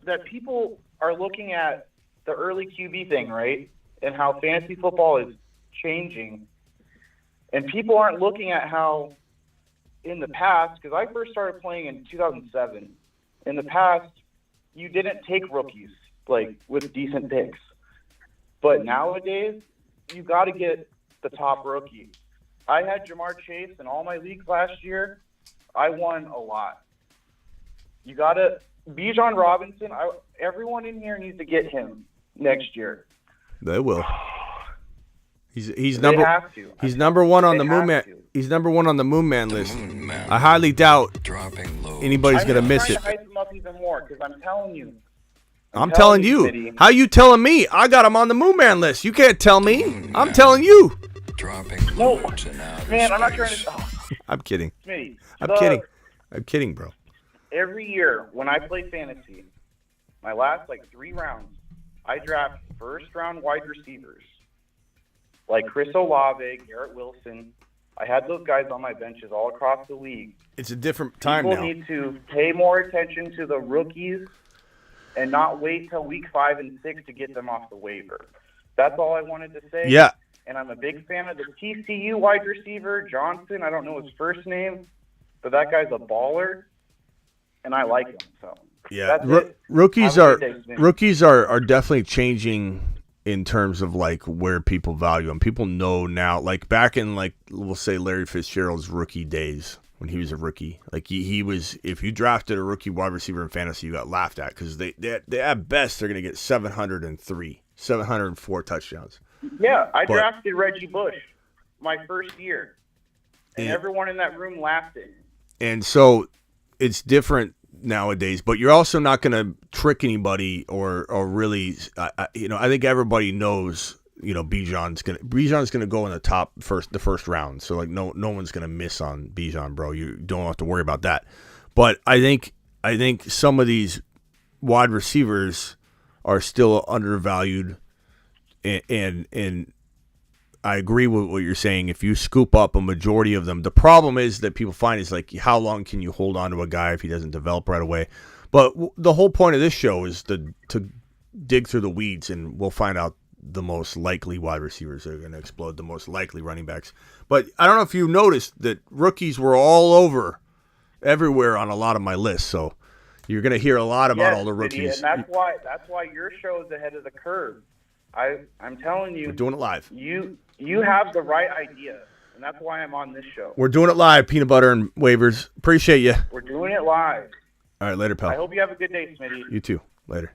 that people are looking at the early QB thing, right? And how fantasy football is changing. And people aren't looking at how in the past, because I first started playing in 2007, in the past, you didn't take rookies, like, with decent picks. But nowadays, you got to get the top rookie. I had Jamar Chase in all my leagues last year. I won a lot. You got to Bijan Robinson. Everyone in here needs to get him next year. They will. He's They have to. He's number one on the They moon have man. to. He's number one on the moon man list. I highly doubt anybody's gonna miss it. I'm trying to hype him up even more because I'm telling you. I'm telling you. Smitty. How you telling me? I got him on the moon man list. You can't tell me. I'm telling you. No, man, I'm not trying to. Oh, I'm kidding. Smitty, I'm kidding. I'm kidding, bro. Every year when I play fantasy, my last 3 rounds, I draft first-round wide receivers like Chris Olave, Garrett Wilson. I had those guys on my benches all across the league. It's a different time People now. need to pay more attention to the rookies and not wait till week 5 and 6 to get them off the waiver. That's all I wanted to say. Yeah. And I'm a big fan of the TCU wide receiver, Johnson. I don't know his first name, but that guy's a baller, and I like him. So Yeah, that's it. rookies Have a are good day, Smitty. rookies are definitely changing in terms of where people value them. People know now, back in we'll say Larry Fitzgerald's rookie days when he was a rookie, he was, if you drafted a rookie wide receiver in fantasy, you got laughed at because they at best they're going to get 704 touchdowns. Yeah, I But- drafted Reggie Bush my first year, and And- everyone in that room laughed at me. And so it's different nowadays, but you're also not going to trick anybody or really, I think everybody knows, Bijan's going to go in the first round. So no one's going to miss on Bijan, bro. You don't have to worry about that. But I think some of these wide receivers are still undervalued, and I agree with what you're saying. If you scoop up a majority of them, the problem is that people find is how long can you hold on to a guy if he doesn't develop right away? But the whole point of this show is to dig through the weeds, and we'll find out the most likely wide receivers that are going to explode, the most likely running backs. But I don't know if you noticed that rookies were all over everywhere on a lot of my lists. So you're going to hear a lot about all the rookies. And that's why your show is ahead of the curve. I'm telling you, We're doing it live. You have the right idea, and that's why I'm on this show. We're doing it live, peanut butter and waivers. Appreciate you. We're doing it live. All right, later, pal. I hope you have a good day, Smitty. You too. Later.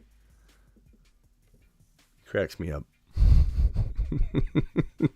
Cracks me up.